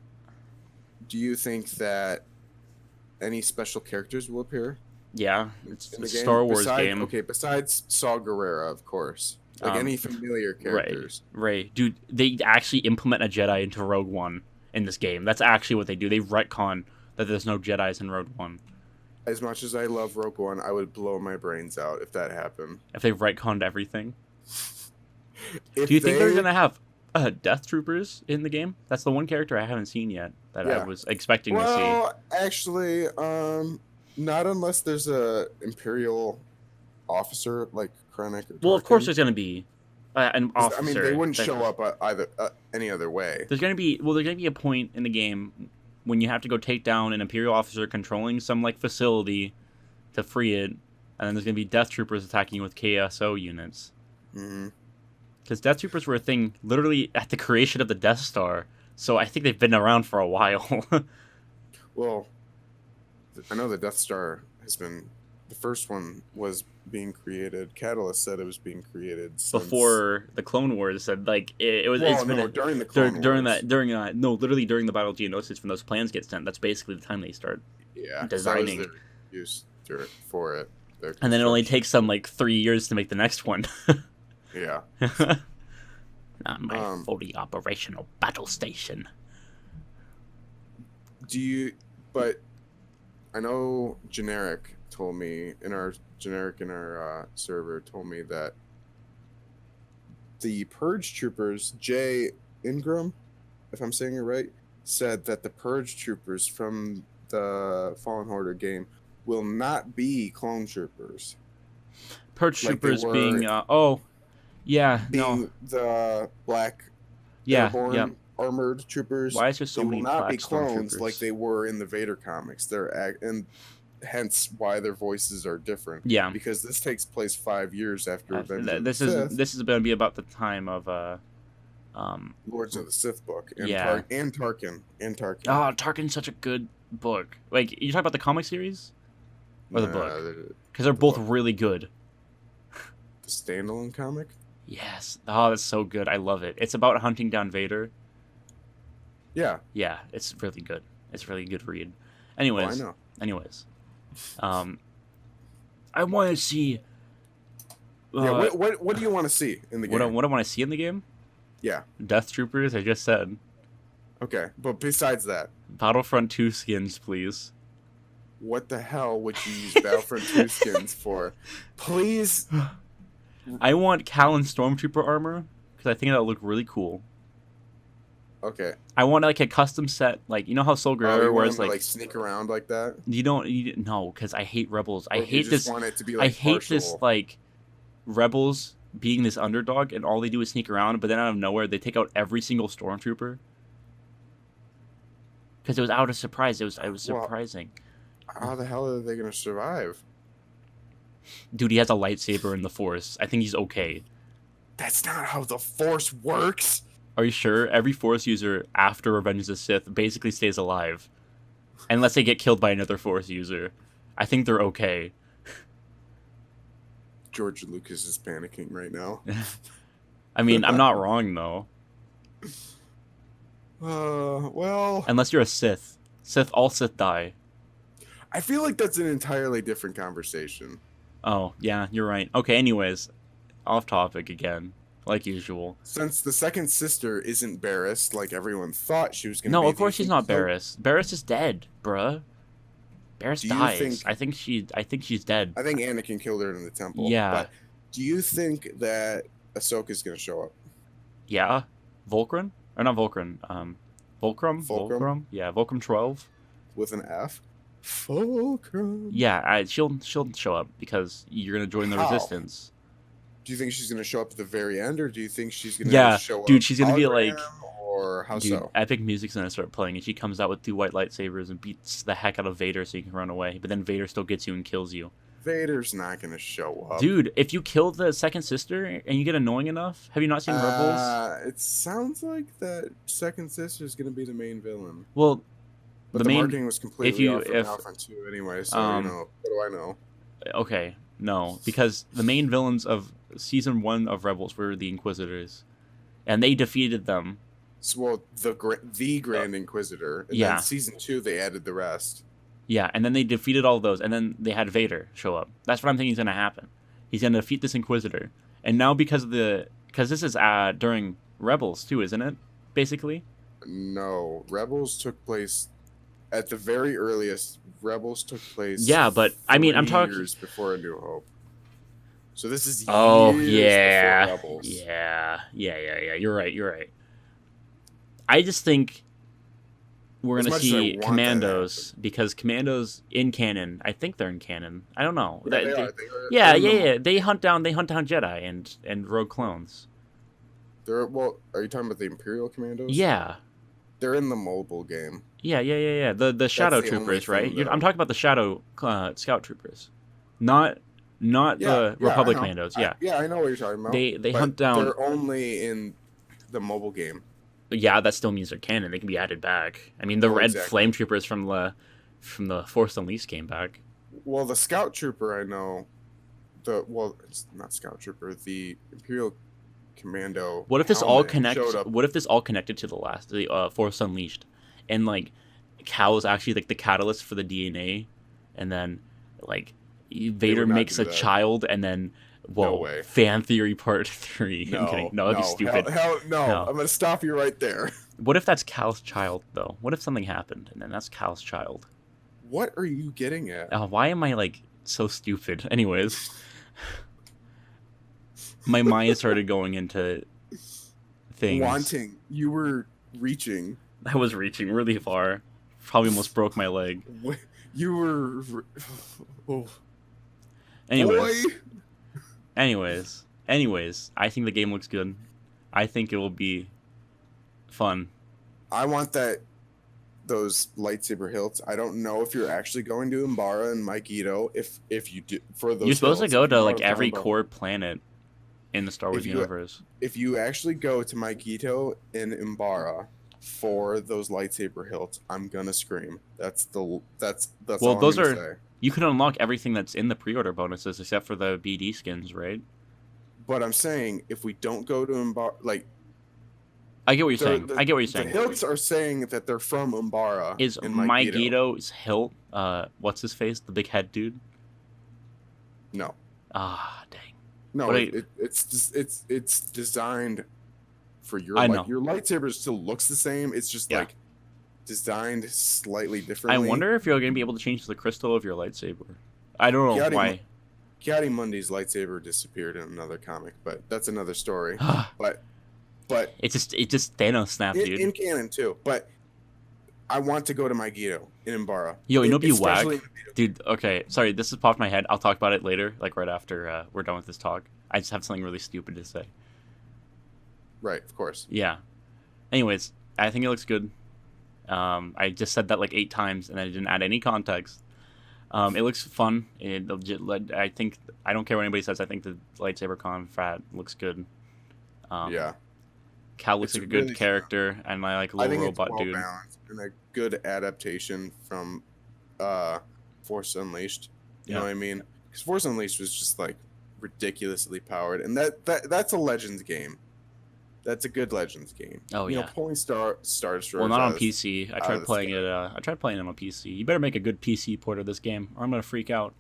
do you think that any special characters will appear Yeah, it's in a the game Star Wars besides game. Saw Gerrera, of course, like Um, any familiar Ray, characters? Dude, they actually implement a Jedi into Rogue One in this game. That's actually what they do. They retcon that there's no Jedi's in Rogue One. As much as I love Rogue One, I would blow my brains out if that happened. If they retconned everything, If do you think they're they, gonna have Death Troopers in the game? That's the one character I haven't seen yet that I yeah. was expecting to see. Well, actually, not unless there's a Imperial officer like Krennic or Well, of course, Tarkin. there's gonna be an 'Cause, officer. I mean, they wouldn't that- show up either any other way. There's gonna be a point in the game when you have to go take down an Imperial officer controlling some like facility to free it, and then there's gonna be Death Troopers attacking you with KSO units. Hmm. Because Death Troopers were a thing literally at the creation of the Death Star, so I think they've been around for a while. Well, I know the Death Star has been. The first one was being created. Catalyst said it was being created since, Before the Clone Wars, said like it was. Well, It's been no, during the Clone during Wars. that during no, literally during the Battle of Geonosis when those plans get sent. That's basically the time they start Yeah, 'cause designing. That was their use for it. Their And then it only construction. takes them like 3 years to make the next one. Yeah. Not my fully operational battle station. Do you? But I know generic told me in our server told me that the Purge Troopers, Jay Ingram, if I'm saying it right, said that the Purge Troopers from the Fallen Order game will not be clone troopers. Purge Like they troopers were- being Being the black yeah, airborne yeah. armored troopers. Why is there so they many will not be black clones stormtroopers? like they were in the Vader comics. And hence why their voices are different. Yeah. Because this takes place 5 years after Revenge of This the Sith, is going to be about the time of Lords of the Sith book, and Yeah. Tarkin. Oh, Tarkin's such a good book. Like, you talk about the comic series or the book? Because they're both book. really good. The standalone comic. Yes. Oh, that's so good. I love it. It's about hunting down Vader. Yeah. Yeah, it's really good. It's a really good read. Oh, Anyways, I know. I want to see. Yeah. What do you want to see in the game? What I want to see in the game? Yeah. Death Troopers. I just said. Okay, but besides that, Battlefront 2 skins, please. what the hell would you use Battlefront 2 skins for? Please. I want Cal and Stormtrooper armor because I think that'll look really cool. Okay. I want like a custom set, like you know how Sol You Guerrero want wears them to, like sneak around like that. no, because I hate Rebels. I Or you hate just this. Want it to be I like hate this partial? like Rebels being this underdog and all they do is sneak around, but then out of nowhere they take out every single Stormtrooper. Because it was out of surprise. It was Well, surprising. How the hell are they gonna survive? Dude, he has a lightsaber in the Force. I think he's okay. That's not how the Force works. Are you sure? Every Force user after Revenge of the Sith basically stays alive. Unless they get killed by another Force user. I think they're okay. George Lucas is panicking right now. I mean, I'm not wrong, though. Well, Unless you're a Sith. All Sith die. I feel like that's an entirely different conversation. Oh, yeah, you're right. Okay, anyways. Off topic again. Like usual. Since the second sister isn't Barriss, like everyone thought she was going to be. No, of course she's not so- Barriss. Barriss is dead, bruh. Barriss Do you dies. think- I think she's dead. I think Anakin killed her in the temple. Yeah. But do you think that Ahsoka's going to show up? Yeah? Volcran? Or not Volcran. Volcrum? Fulcrum? Yeah, Volcrum 12. With an F? Fulcrum. Yeah, she'll show up because you're gonna join the How? Resistance. Do you think she's going to show up at the very end, or do you think she's going to Yeah, show up? dude, she's gonna be like- hologram, Or how Dude, so? epic music's gonna start playing, and she comes out with 2 white lightsabers and beats the heck out of Vader so you can run away. But then Vader still gets you and kills you. Vader's not going to show up. Dude, if you kill the second sister and you get annoying enough, have you not seen Rebels? It sounds like that second sister is going to be the main villain. Well, But the the main- marketing was completely you- off from if- Battlefront 2 anyway, so, um, what do I know? okay, No, because the main villains of season 1 of Rebels were the Inquisitors, and they defeated them. So, well, the Grand Inquisitor, and then Yeah, season 2 they added the rest. yeah, and then they defeated all of those, and then they had Vader show up. That's what I'm thinking is gonna happen. He's gonna defeat this Inquisitor, and now because this is during Rebels too, isn't it? Basically. No, Rebels took place at the very earliest. Rebels took place. Yeah, but I mean, I'm 3 talking. years before A New Hope. So this is Oh years yeah, before Rebels. yeah. You're right. I just think we're As gonna much as I see want that to Commandos because Commandos in canon. I think they're in canon. I don't know. Yeah, That- they they- are. yeah, They're in the- yeah. They hunt down Jedi and rogue clones. Well, are you talking about the Imperial Commandos? Yeah. They're in the mobile game. Yeah. The Shadow the only Troopers, right? thing, I'm though. talking about the Shadow Scout Troopers, not the Republic I know. Commandos. Yeah, I know what you're talking about. they but hunt down. They're only in the mobile game. Yeah, that still means they're canon. They can be added back. I mean, the Red Exactly. Flame Troopers from the Force Unleashed came back. Well, the Scout Trooper, I know. It's not Scout Trooper. The Imperial Commando. What if this all helmet connects? showed up. What if this all connected to the Force Unleashed, and like Cal is actually like the catalyst for the DNA, and then like Vader would not makes do a that. child, and then No way. fan theory part 3. I'm kidding. No, that'd be stupid. No, No. I'm gonna stop you right there. What if that's Cal's child though? What if something happened and then that's Cal's child? What are you getting at? Why am I like so stupid? Anyways, my mind started going into things. Wanting. You were reaching. I was reaching really far. Probably almost broke my leg. You were. Oh. Anyways, Boy. anyways, I think the game looks good. I think it will be fun. I want those lightsaber hilts. I don't know if you're actually going to Umbara and Mygeeto. If you do for those, You're supposed to hilts, go if you to know like what I'm every talking about. core planet in the Star Wars universe. If you actually go to Mygeeto and Umbara for those lightsaber hilts, I'm gonna scream. That's Well, all those I'm are- gonna say. You can unlock everything that's in the pre-order bonuses except for the BD skins, right? But I'm saying if we don't go to Umbara, like I get what you're saying. I get what you're the saying. hilts are saying that they're from Umbara. Is and Mygeeto's hilt, what's his face? The big head dude? No, Ah, dang. no, But it's designed for your. I know. Your lightsaber still looks the same. It's just Yeah. like designed slightly I differently. wonder if you're going to be able to change the crystal of your lightsaber. I don't know Kiadi- why. Kiadi Mundi's lightsaber disappeared in another comic, but that's another story. But It just Thanos snapped, dude. in canon too. But I want to go to Mygeeto in Umbara. Yo, you know, be whack, Especially- dude. Okay, sorry, this has popped in my head. I'll talk about it later, like right after we're done with this talk. I just have something really stupid to say. Right, of course. Yeah. Anyways, I think it looks good. I just said that like 8 times, and I didn't add any context. It looks fun. I think I don't care what anybody says. I think the lightsaber confrat looks good. Yeah. Cal looks It's like a good really- character, and I like a I little think robot it's well dude. balanced and a good adaptation from Force Unleashed. You know Yeah. what I mean? Because Force Unleashed was just like ridiculously powered, and that's a Legends game. That's a good Legends game. Oh, you yeah. know, pulling Star Destroyers. Well, not on out of- PC. I out tried of the playing sky. it. I tried playing it on PC. You better make a good PC port of this game, or I'm gonna freak out.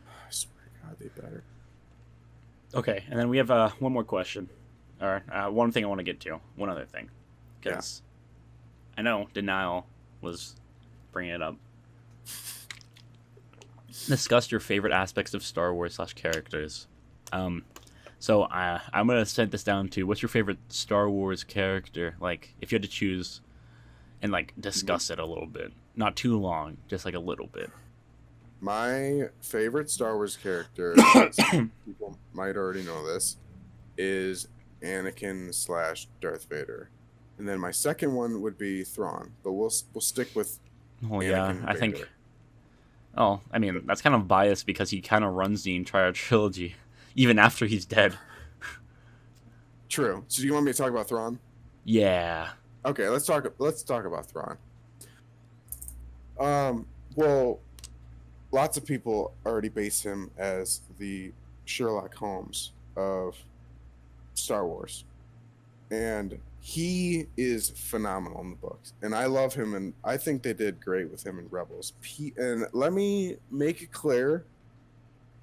I swear to God, they better. Okay, and then we have one more question, or one thing I want to get to. One other thing, because I know Denial was bringing it up. Discuss your favorite aspects of Star Wars / characters. So I'm gonna set this down to what's your favorite Star Wars character? Like, if you had to choose, and like discuss it a little bit, not too long, just like a little bit. My favorite Star Wars character, people might already know this, is Anakin / Darth Vader, and then my second one would be Thrawn. But we'll stick with. Well, yeah, Anakin I think. Vader. Oh, I mean that's kind of biased because he kind of runs the entire trilogy, even after he's dead. True. So do you want me to talk about Thrawn? Yeah. Okay, let's talk about Thrawn. Well, lots of people already base him as the Sherlock Holmes of Star Wars, and he is phenomenal in the books, and I love him, and I think they did great with him in Rebels. And let me make it clear,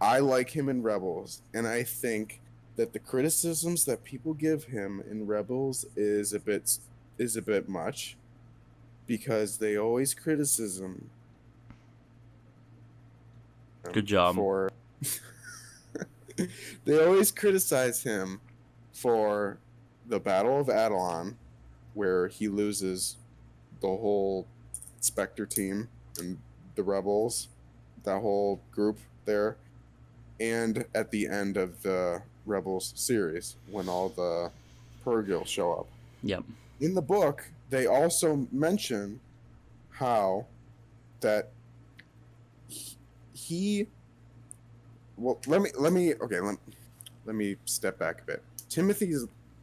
I like him in Rebels, and I think that the criticisms that people give him in Rebels is a bit much, because they always criticism Good job. for they always criticize him for the Battle of Adelon, where he loses the whole Spectre team and the Rebels, that whole group there, and at the end of the Rebels series when all the Purgil show up. Yep. In the book, they also mention how that he well let me step back a bit. Timothy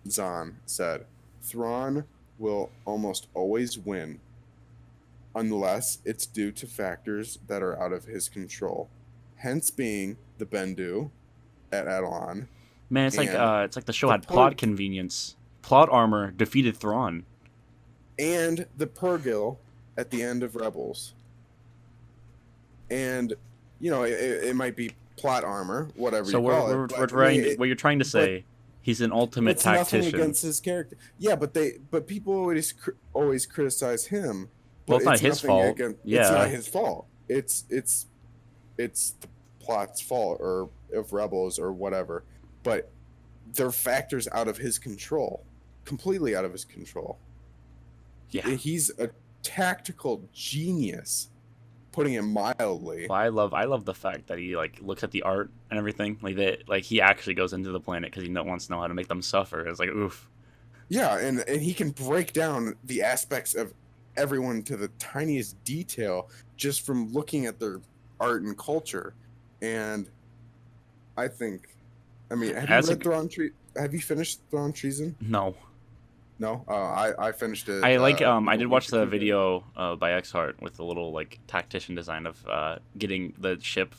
Zahn said Thrawn will almost always win unless it's due to factors that are out of his control, hence being the Bendu at Adelon. Man, it's like the show had plot convenience. Plot armor defeated Thrawn. And the Purgil at the end of Rebels. And, you know, it might be plot armor, whatever you call it. What you're trying to say, he's an ultimate it's tactician. Nothing against his character. Yeah, but people always criticize him. Well, it's not his fault. It's not his fault. It's the plot's fault, or of Rebels or whatever. But they're factors out of his control, completely out of his control. Yeah, he's a tactical genius, putting it mildly. Well, I love the fact that he like looks at the art and everything, like he actually goes into the planet because he wants to know how to make them suffer. It's like oof. Yeah, and he can break down the aspects of everyone to the tiniest detail just from looking at their art and culture. And I think, have you read Thrawn Treason? Have you finished Thrawn Treason? No. No, I finished it. I did watch the video by Xheart with the little like tactician design of getting the ship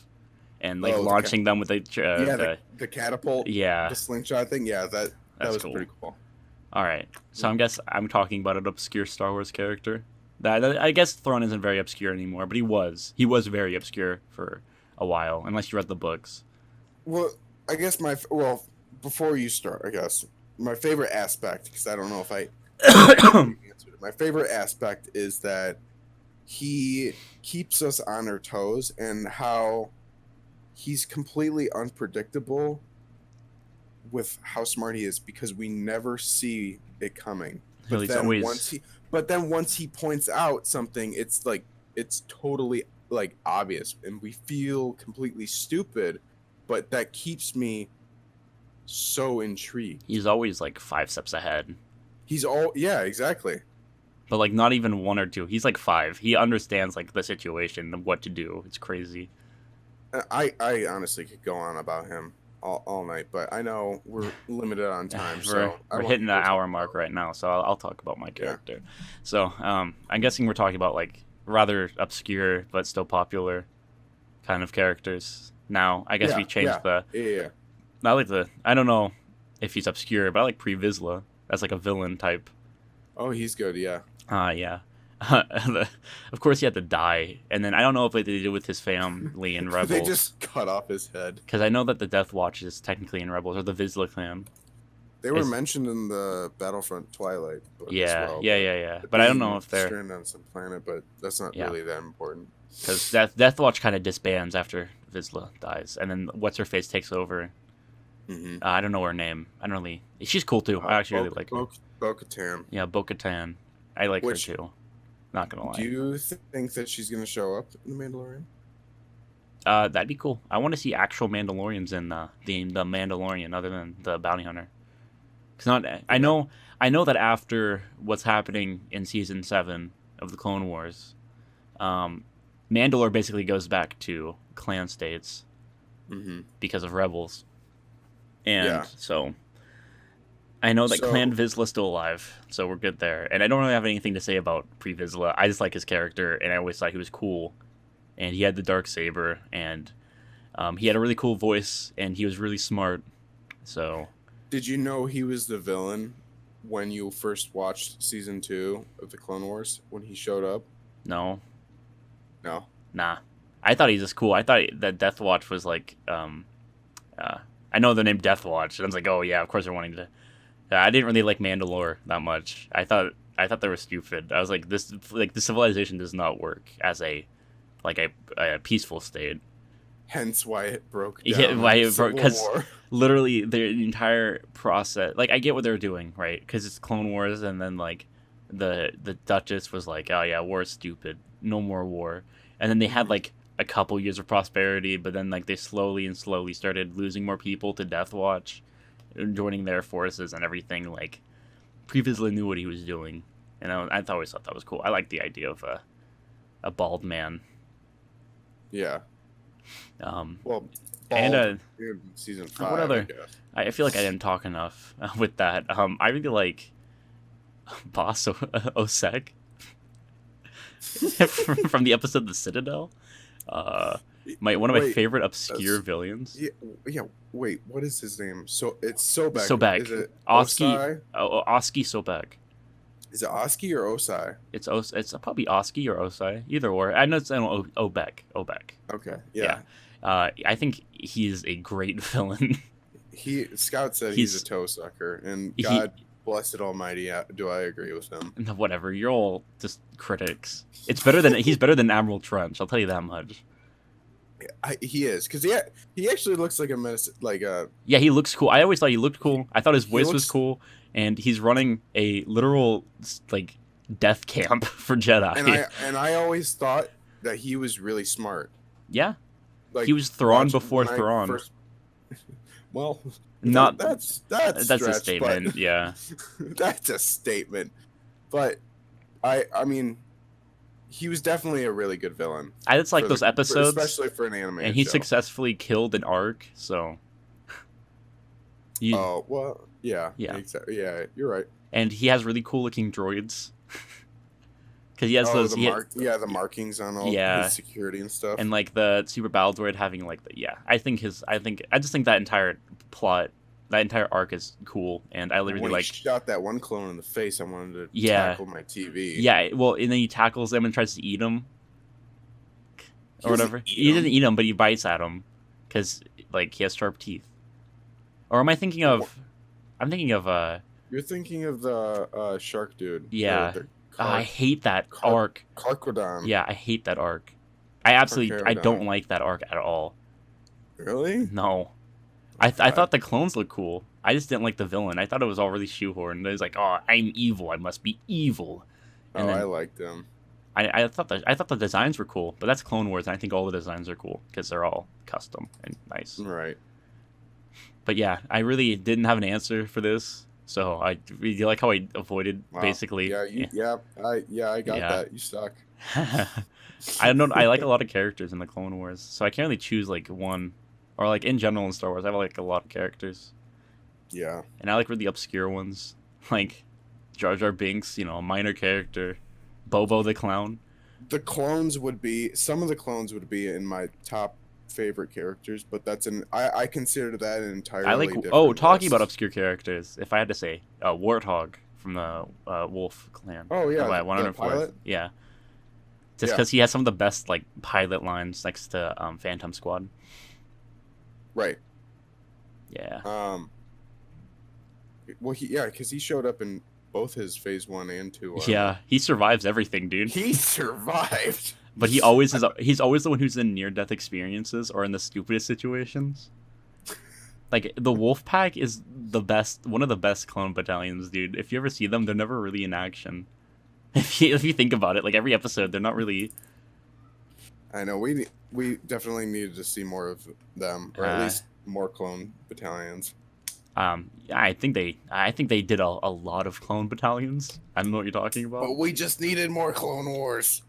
and like launching them with the catapult, the slingshot thing. Yeah, that was cool. Pretty cool. All right, so I'm talking about an obscure Star Wars character. I guess Thrawn isn't very obscure anymore, but he was very obscure for a while, unless you read the books. Well, I guess before you start, I guess my favorite aspect, because I don't know if I answered it. My favorite aspect is that he keeps us on our toes, and how he's completely unpredictable with how smart he is, because we never see it coming. But then once he points out something, it's totally like obvious, and we feel completely stupid, but that keeps me so intrigued. He's always like 5 steps ahead. Yeah, exactly. But like not even 1 or 2. He's like 5. He understands like the situation and what to do. It's crazy. I honestly could go on about him all night, but I know we're limited on time. We're hitting the hour mark right now, so I'll talk about my character. Yeah. So I'm guessing we're talking about like rather obscure but still popular kind of characters. Now I guess we changed I don't know if he's obscure, but I like Pre Vizsla. That's like a villain type. Oh, he's good, yeah. Yeah. Of course, he had to die, and then I don't know if they did it with his family in Rebels. They just cut off his head. Because I know that the Death Watch is technically in Rebels, or the Vizsla clan. They were mentioned in the Battlefront Twilight book as well. Yeah. But I don't know if they're stranded on some planet, but that's not really that important. Because Death Watch kind of disbands after Vizsla dies, and then what's her face takes over. Mm-hmm. I don't know her name. I don't really. She's cool too. I actually really like her. Bo-Katan. Yeah, Bo-Katan. I like her too. Not gonna lie. Do you think that she's gonna show up in The Mandalorian? That'd be cool. I want to see actual Mandalorians in the Mandalorian, other than the bounty hunter. I know that after what's happening in season 7 of the Clone Wars, Mandalore basically goes back to clan states because of Rebels, and so I know that Clan Vizsla's still alive, so we're good there. And I don't really have anything to say about Pre Vizsla. I just like his character, and I always thought he was cool and he had the dark saber, and he had a really cool voice, and he was really smart. So, Did you know he was the villain when you first watched season 2 of the Clone Wars when he showed up? no, No. nah. I thought he's just cool. I thought that Death Watch was like, I know the name Death Watch, and I was like, oh yeah, of course they're wanting to. I didn't really like Mandalore that much. I thought they were stupid. I was like, the civilization does not work as a peaceful state. Hence why it broke down. Yeah, why it broke, Civil because War. literally the entire process. Like, I get what they're doing, right? Because it's Clone Wars, and then like the Duchess was like, oh yeah, war is stupid, no more war, and then they had like a couple years of prosperity, but then like they slowly started losing more people to Death Watch, joining their forces and everything. Like, previously knew what he was doing, and I always thought that was cool. I like the idea of a bald man. Yeah. Well, And in season 5. what other? I guess. I feel like I didn't talk enough with that. I really like Boss Osek from the episode The Citadel. One of my Wait, favorite obscure villains. Yeah. Wait, what is his name? So it's Sobek. Sobek. Is it Oski. Osai? Oski Sobek. Is it Oski or Osai? It's probably Oski or Osai, either or. I know it's Obek. Okay. Yeah. I think he's a great villain. Scout said he's a toe sucker, and God blessed Almighty, do I agree with him? Whatever, you're all just critics. He's better than Admiral Trench. I'll tell you that much. He is, because he actually looks like a menace, like a. Yeah, he looks cool. I always thought he looked cool. I thought his voice was cool, and he's running a literal like death camp for Jedi. And I always thought that he was really smart. Yeah, Like, he was Thrawn before Thrawn. Well, not that's a statement. But, yeah, that's a statement. But I mean, he was definitely a really good villain. I just like those episodes, especially for an animated and he show. successfully killed an Ark. So, oh well, yeah, exactly. Yeah, you're right. And he has really cool looking droids. Because he has those, the markings on all his security and stuff, and like the super battle droid having like I just think that entire plot, that entire arc is cool, and I really when like. He shot that one clone in the face. I wanted to tackle my TV. Yeah, well, and then he tackles them and tries to eat them, or whatever. He doesn't eat them, but he bites at them, because like he has sharp teeth. Or am I thinking of? I'm thinking of. You're thinking of the shark dude. Yeah. I hate that arc. Carcodon. Yeah, I hate that arc. I don't like that arc at all. Really? No. I thought the clones looked cool. I just didn't like the villain. I thought it was all really shoehorned. It was like, oh, I'm evil. I must be evil. And I liked them. I thought the designs were cool, but that's Clone Wars, and I think all the designs are cool because they're all custom and nice. Right. But yeah, I really didn't have an answer for this. So you like how I avoided basically. Yeah, I got that. You suck. I don't. I like a lot of characters in the Clone Wars, so I can't really choose like one, or like in general in Star Wars. I like a lot of characters. Yeah. And I like really obscure ones, like Jar Jar Binks. A minor character, Bobo the Clown. Some of the clones would be in my top favorite characters, but I consider that an entirely different talking list. about obscure characters, if I had to say Warthog from the Wolf clan. Oh yeah, the pilot. Yeah, just because he has some of the best like pilot lines next to Phantom Squad. Right. Yeah. Well, because he showed up in both his Phase 1 and 2. Yeah, he survives everything, dude. He survived. But he's always the one who's in near-death experiences or in the stupidest situations. Like, the Wolf Pack is one of the best clone battalions, dude. If you ever see them, they're never really in action. If you think about it, like every episode, they're not really. I know we definitely needed to see more of them, or at least more clone battalions. I think they did a lot of clone battalions. I don't know what you're talking about. But we just needed more Clone Wars.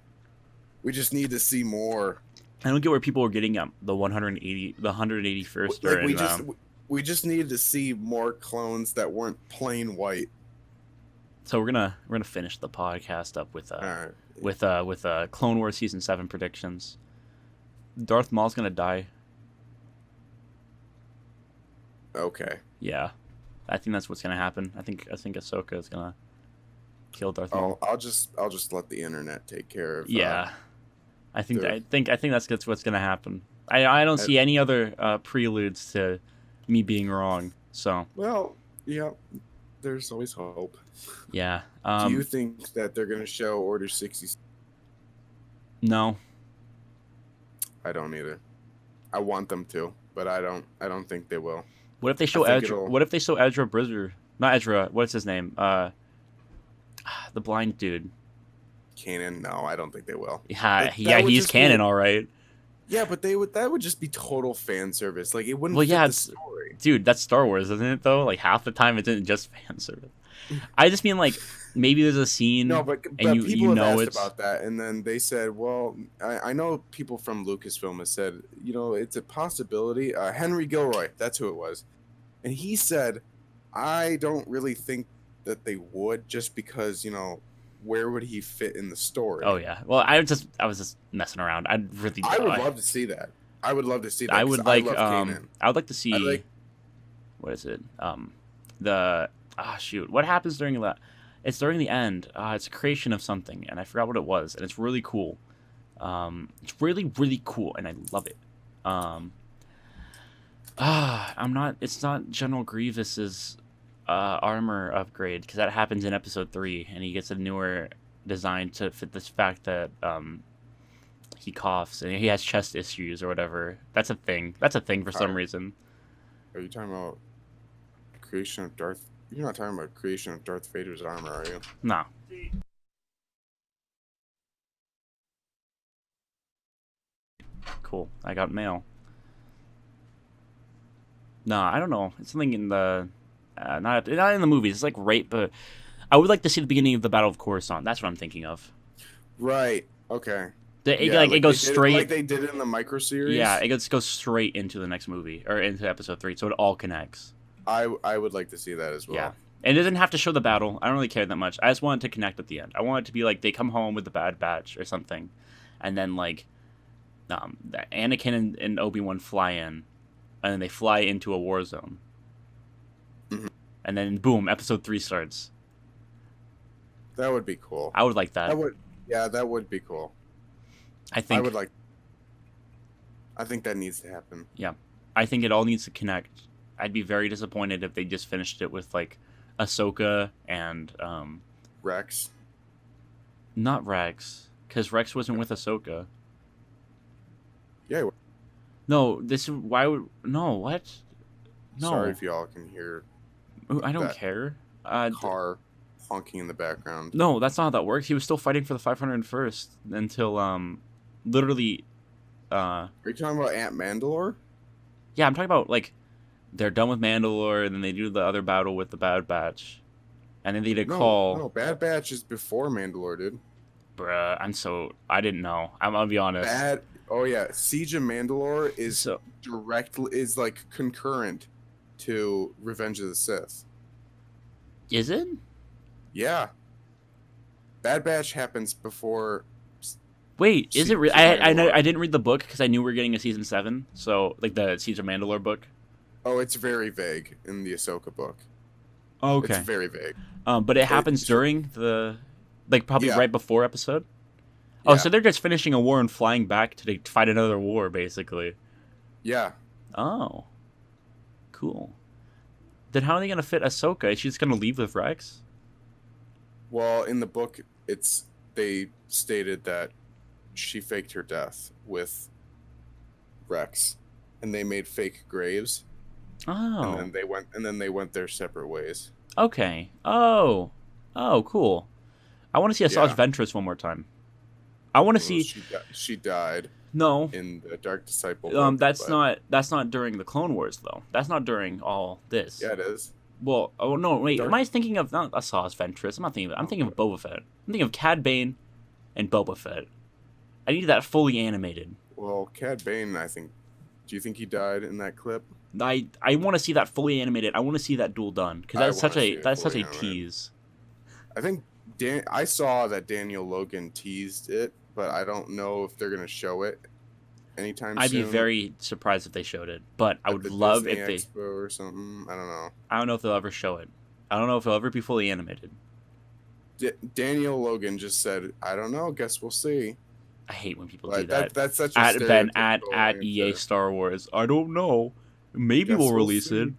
We just need to see more. I don't get where people were getting the 181st. We just needed to see more clones that weren't plain white. So we're gonna finish the podcast up with Clone Wars season 7 predictions. Darth Maul's gonna die. Okay. Yeah, I think that's what's gonna happen. I think Ahsoka is gonna kill Darth Maul. I'll just let the internet take care of Yeah, I think their. that's what's gonna happen. I don't uh, see any other preludes to me being wrong. So Well, yeah, there's always hope. yeah, Do you think that they're gonna show Order 60? no. I don't either. I want them to, but I don't. I don't think they will. What if they I show think Ezra? it'll. What if they show Ezra Bridger? Not Ezra. What's his name? The blind dude. Canon? No, I don't think they will. Yeah, That would he's just be. canon, all right. Yeah, but they would. That would just be total fan service. Like it wouldn't Well, fit yeah, the it's story. dude. That's Star Wars, isn't it? Though, like half the time, it isn't just fan service. I just mean like maybe there's a scene No, but and you people have know asked it's about that, and then they said, "Well, I know people from Lucasfilm have said, it's a possibility." Henry Gilroy, that's who it was, and he said, "I don't really think that they would, just because where would he fit in the story?" oh yeah. Well, I was just messing around. I would love to see that. I would love to see that I because would I like love Kanan. I would like to I see like. what is it? The shoot. What happens during that? It's during the end. It's a creation of something, and I forgot what it was, and it's really cool. It's really really cool, and I love it. I'm not. It's not General Grievous's armor upgrade because that happens in episode 3, and he gets a newer design to fit this fact that he coughs and he has chest issues or whatever. That's a thing. That's a thing for some reason. Are you talking about creation of Darth? You're not talking about creation of Darth Vader's armor, are you? No. Cool. I got mail. No, I don't know. It's something in the not in the movies. It's like right, but I would like to see the beginning of the Battle of Coruscant. That's what I'm thinking of. Right. Okay. It goes straight. Like they did it in the micro series. Yeah, it goes straight into the next movie or into episode 3, so it all connects. I would like to see that as well. Yeah, and it doesn't have to show the battle. I don't really care that much. I just want it to connect at the end. I want it to be like they come home with the Bad Batch or something, and then like, Anakin and Obi-Wan fly in, and then they fly into a war zone, and then boom, episode 3 starts. That would be cool. I would like that. That would be cool. I think that needs to happen. Yeah, I think it all needs to connect. I'd be very disappointed if they just finished it with like Ahsoka and Rex. Not Rex, because Rex wasn't with Ahsoka. Yeah. No, this is why would no what? No. Sorry if y'all can hear. I don't care. Car honking in the background. No, that's not how that works. He was still fighting for the 501st until literally. Are you talking about Aunt Mandalore? Yeah, I'm talking about like they're done with Mandalore, and then they do the other battle with the Bad Batch, and then they did call. No, Bad Batch is before Mandalore, dude. Bruh, I didn't know. I'm gonna be honest. Oh yeah, Siege of Mandalore is like concurrent to Revenge of the Sith. Is it? Yeah. Bad Batch happens before. Wait, is it? I know I didn't read the book because I knew we were getting a season 7. So like the Siege of Mandalore book. Oh, it's very vague in the Ahsoka book. Oh, okay. It's very vague. But it happens during the, like probably right before episode. Yeah. Oh, so they're just finishing a war and flying back to fight another war, basically. Yeah. Oh. Cool. Then how are they gonna fit Ahsoka? Is she just gonna leave with Rex? Well, in the book, they stated that she faked her death with Rex, and they made fake graves. Oh. And then they went their separate ways. Okay. Oh, cool. I want to see Asajj Ventress one more time. I want to see. She died. No. In the Dark Disciple. Book, that's not during the Clone Wars though. That's not during all this. Yeah, it is. Well, oh no, wait. Am I thinking of not Asajj Ventress? I'm not thinking of. I'm thinking of Boba Fett. I'm thinking of Cad Bane, and Boba Fett. I need that fully animated. Well, Cad Bane, I think. Do you think he died in that clip? I want to see that fully animated. I want to see that duel done because that's such a tease. I think I saw that Daniel Logan teased it, but I don't know if they're gonna show it. anytime I'd be soon very surprised if they showed it, but I at would the love Disney if they. Expo or something. I don't know. I don't know if they'll ever show it. I don't know if it'll ever be fully animated. Daniel Logan just said, "I don't know. Guess we'll see." I hate when people do But that. that's such a At Ben at stereotypical EA answer. Star Wars. I don't know. Maybe Guess we'll we'll release it. see.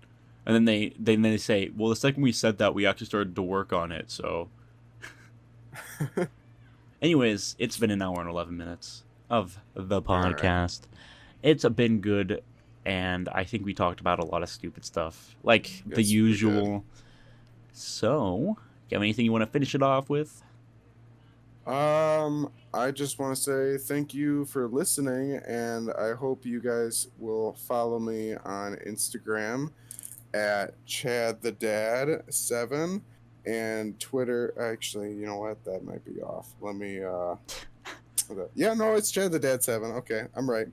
And then they say, well, the second we said that, we actually started to work on it. So, anyways, it's been an hour and 11 minutes of the All right. podcast. It's been good, and I think we talked about a lot of stupid stuff, like the Yes, we did. usual. So, you have anything you want to finish it off with? I just want to say thank you for listening, and I hope you guys will follow me on Instagram at ChadTheDad7 and Twitter. Actually, you know what? That might be off. Let me yeah, no, it's ChadTheDad7. Okay, I'm right.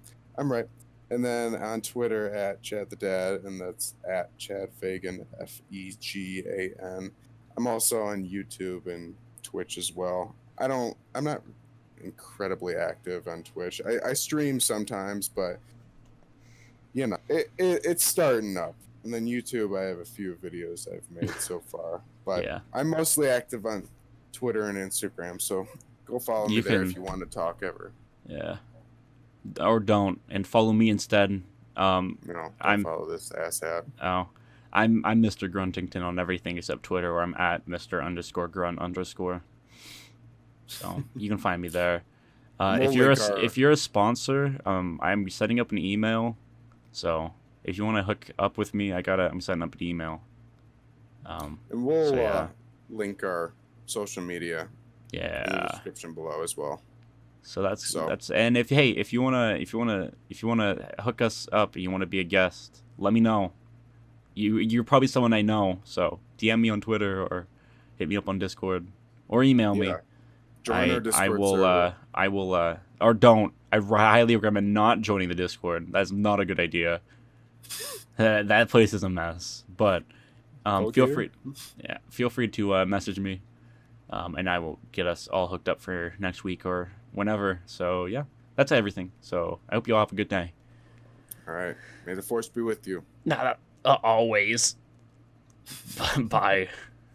And then on Twitter at ChadTheDad, and that's at Chad Fagan, Fegan. I'm also on YouTube and Twitch as well. I'm not incredibly active on Twitch. I stream sometimes, but you know, it's starting up. And then YouTube, I have a few videos I've made so far, but Yeah. I'm mostly active on Twitter and Instagram. So go follow me You there can- if you want to talk ever. Yeah. Or don't, and follow me instead. You know, don't I'm- follow this asshat. Oh, I'm Mr. Gruntington on everything except Twitter, where I'm at Mr._Grunt_. So you can find me there. If you're a sponsor, I'm setting up an email. So if you want to hook up with me, I'm setting up an email. And we'll so, yeah. link our social media in the Yeah. description below as well. So that's and if you wanna hook us up and you wanna be a guest, let me know. You're probably someone I know, so DM me on Twitter or hit me up on Discord or email me. Join our Discord I will server. or don't. I highly recommend not joining the Discord. That's not a good idea. That place is a mess. But feel free to message me, and I will get us all hooked up for next week or whenever. So yeah, that's everything. So I hope you all have a good day. All right. May the force be with you. Always. Bye.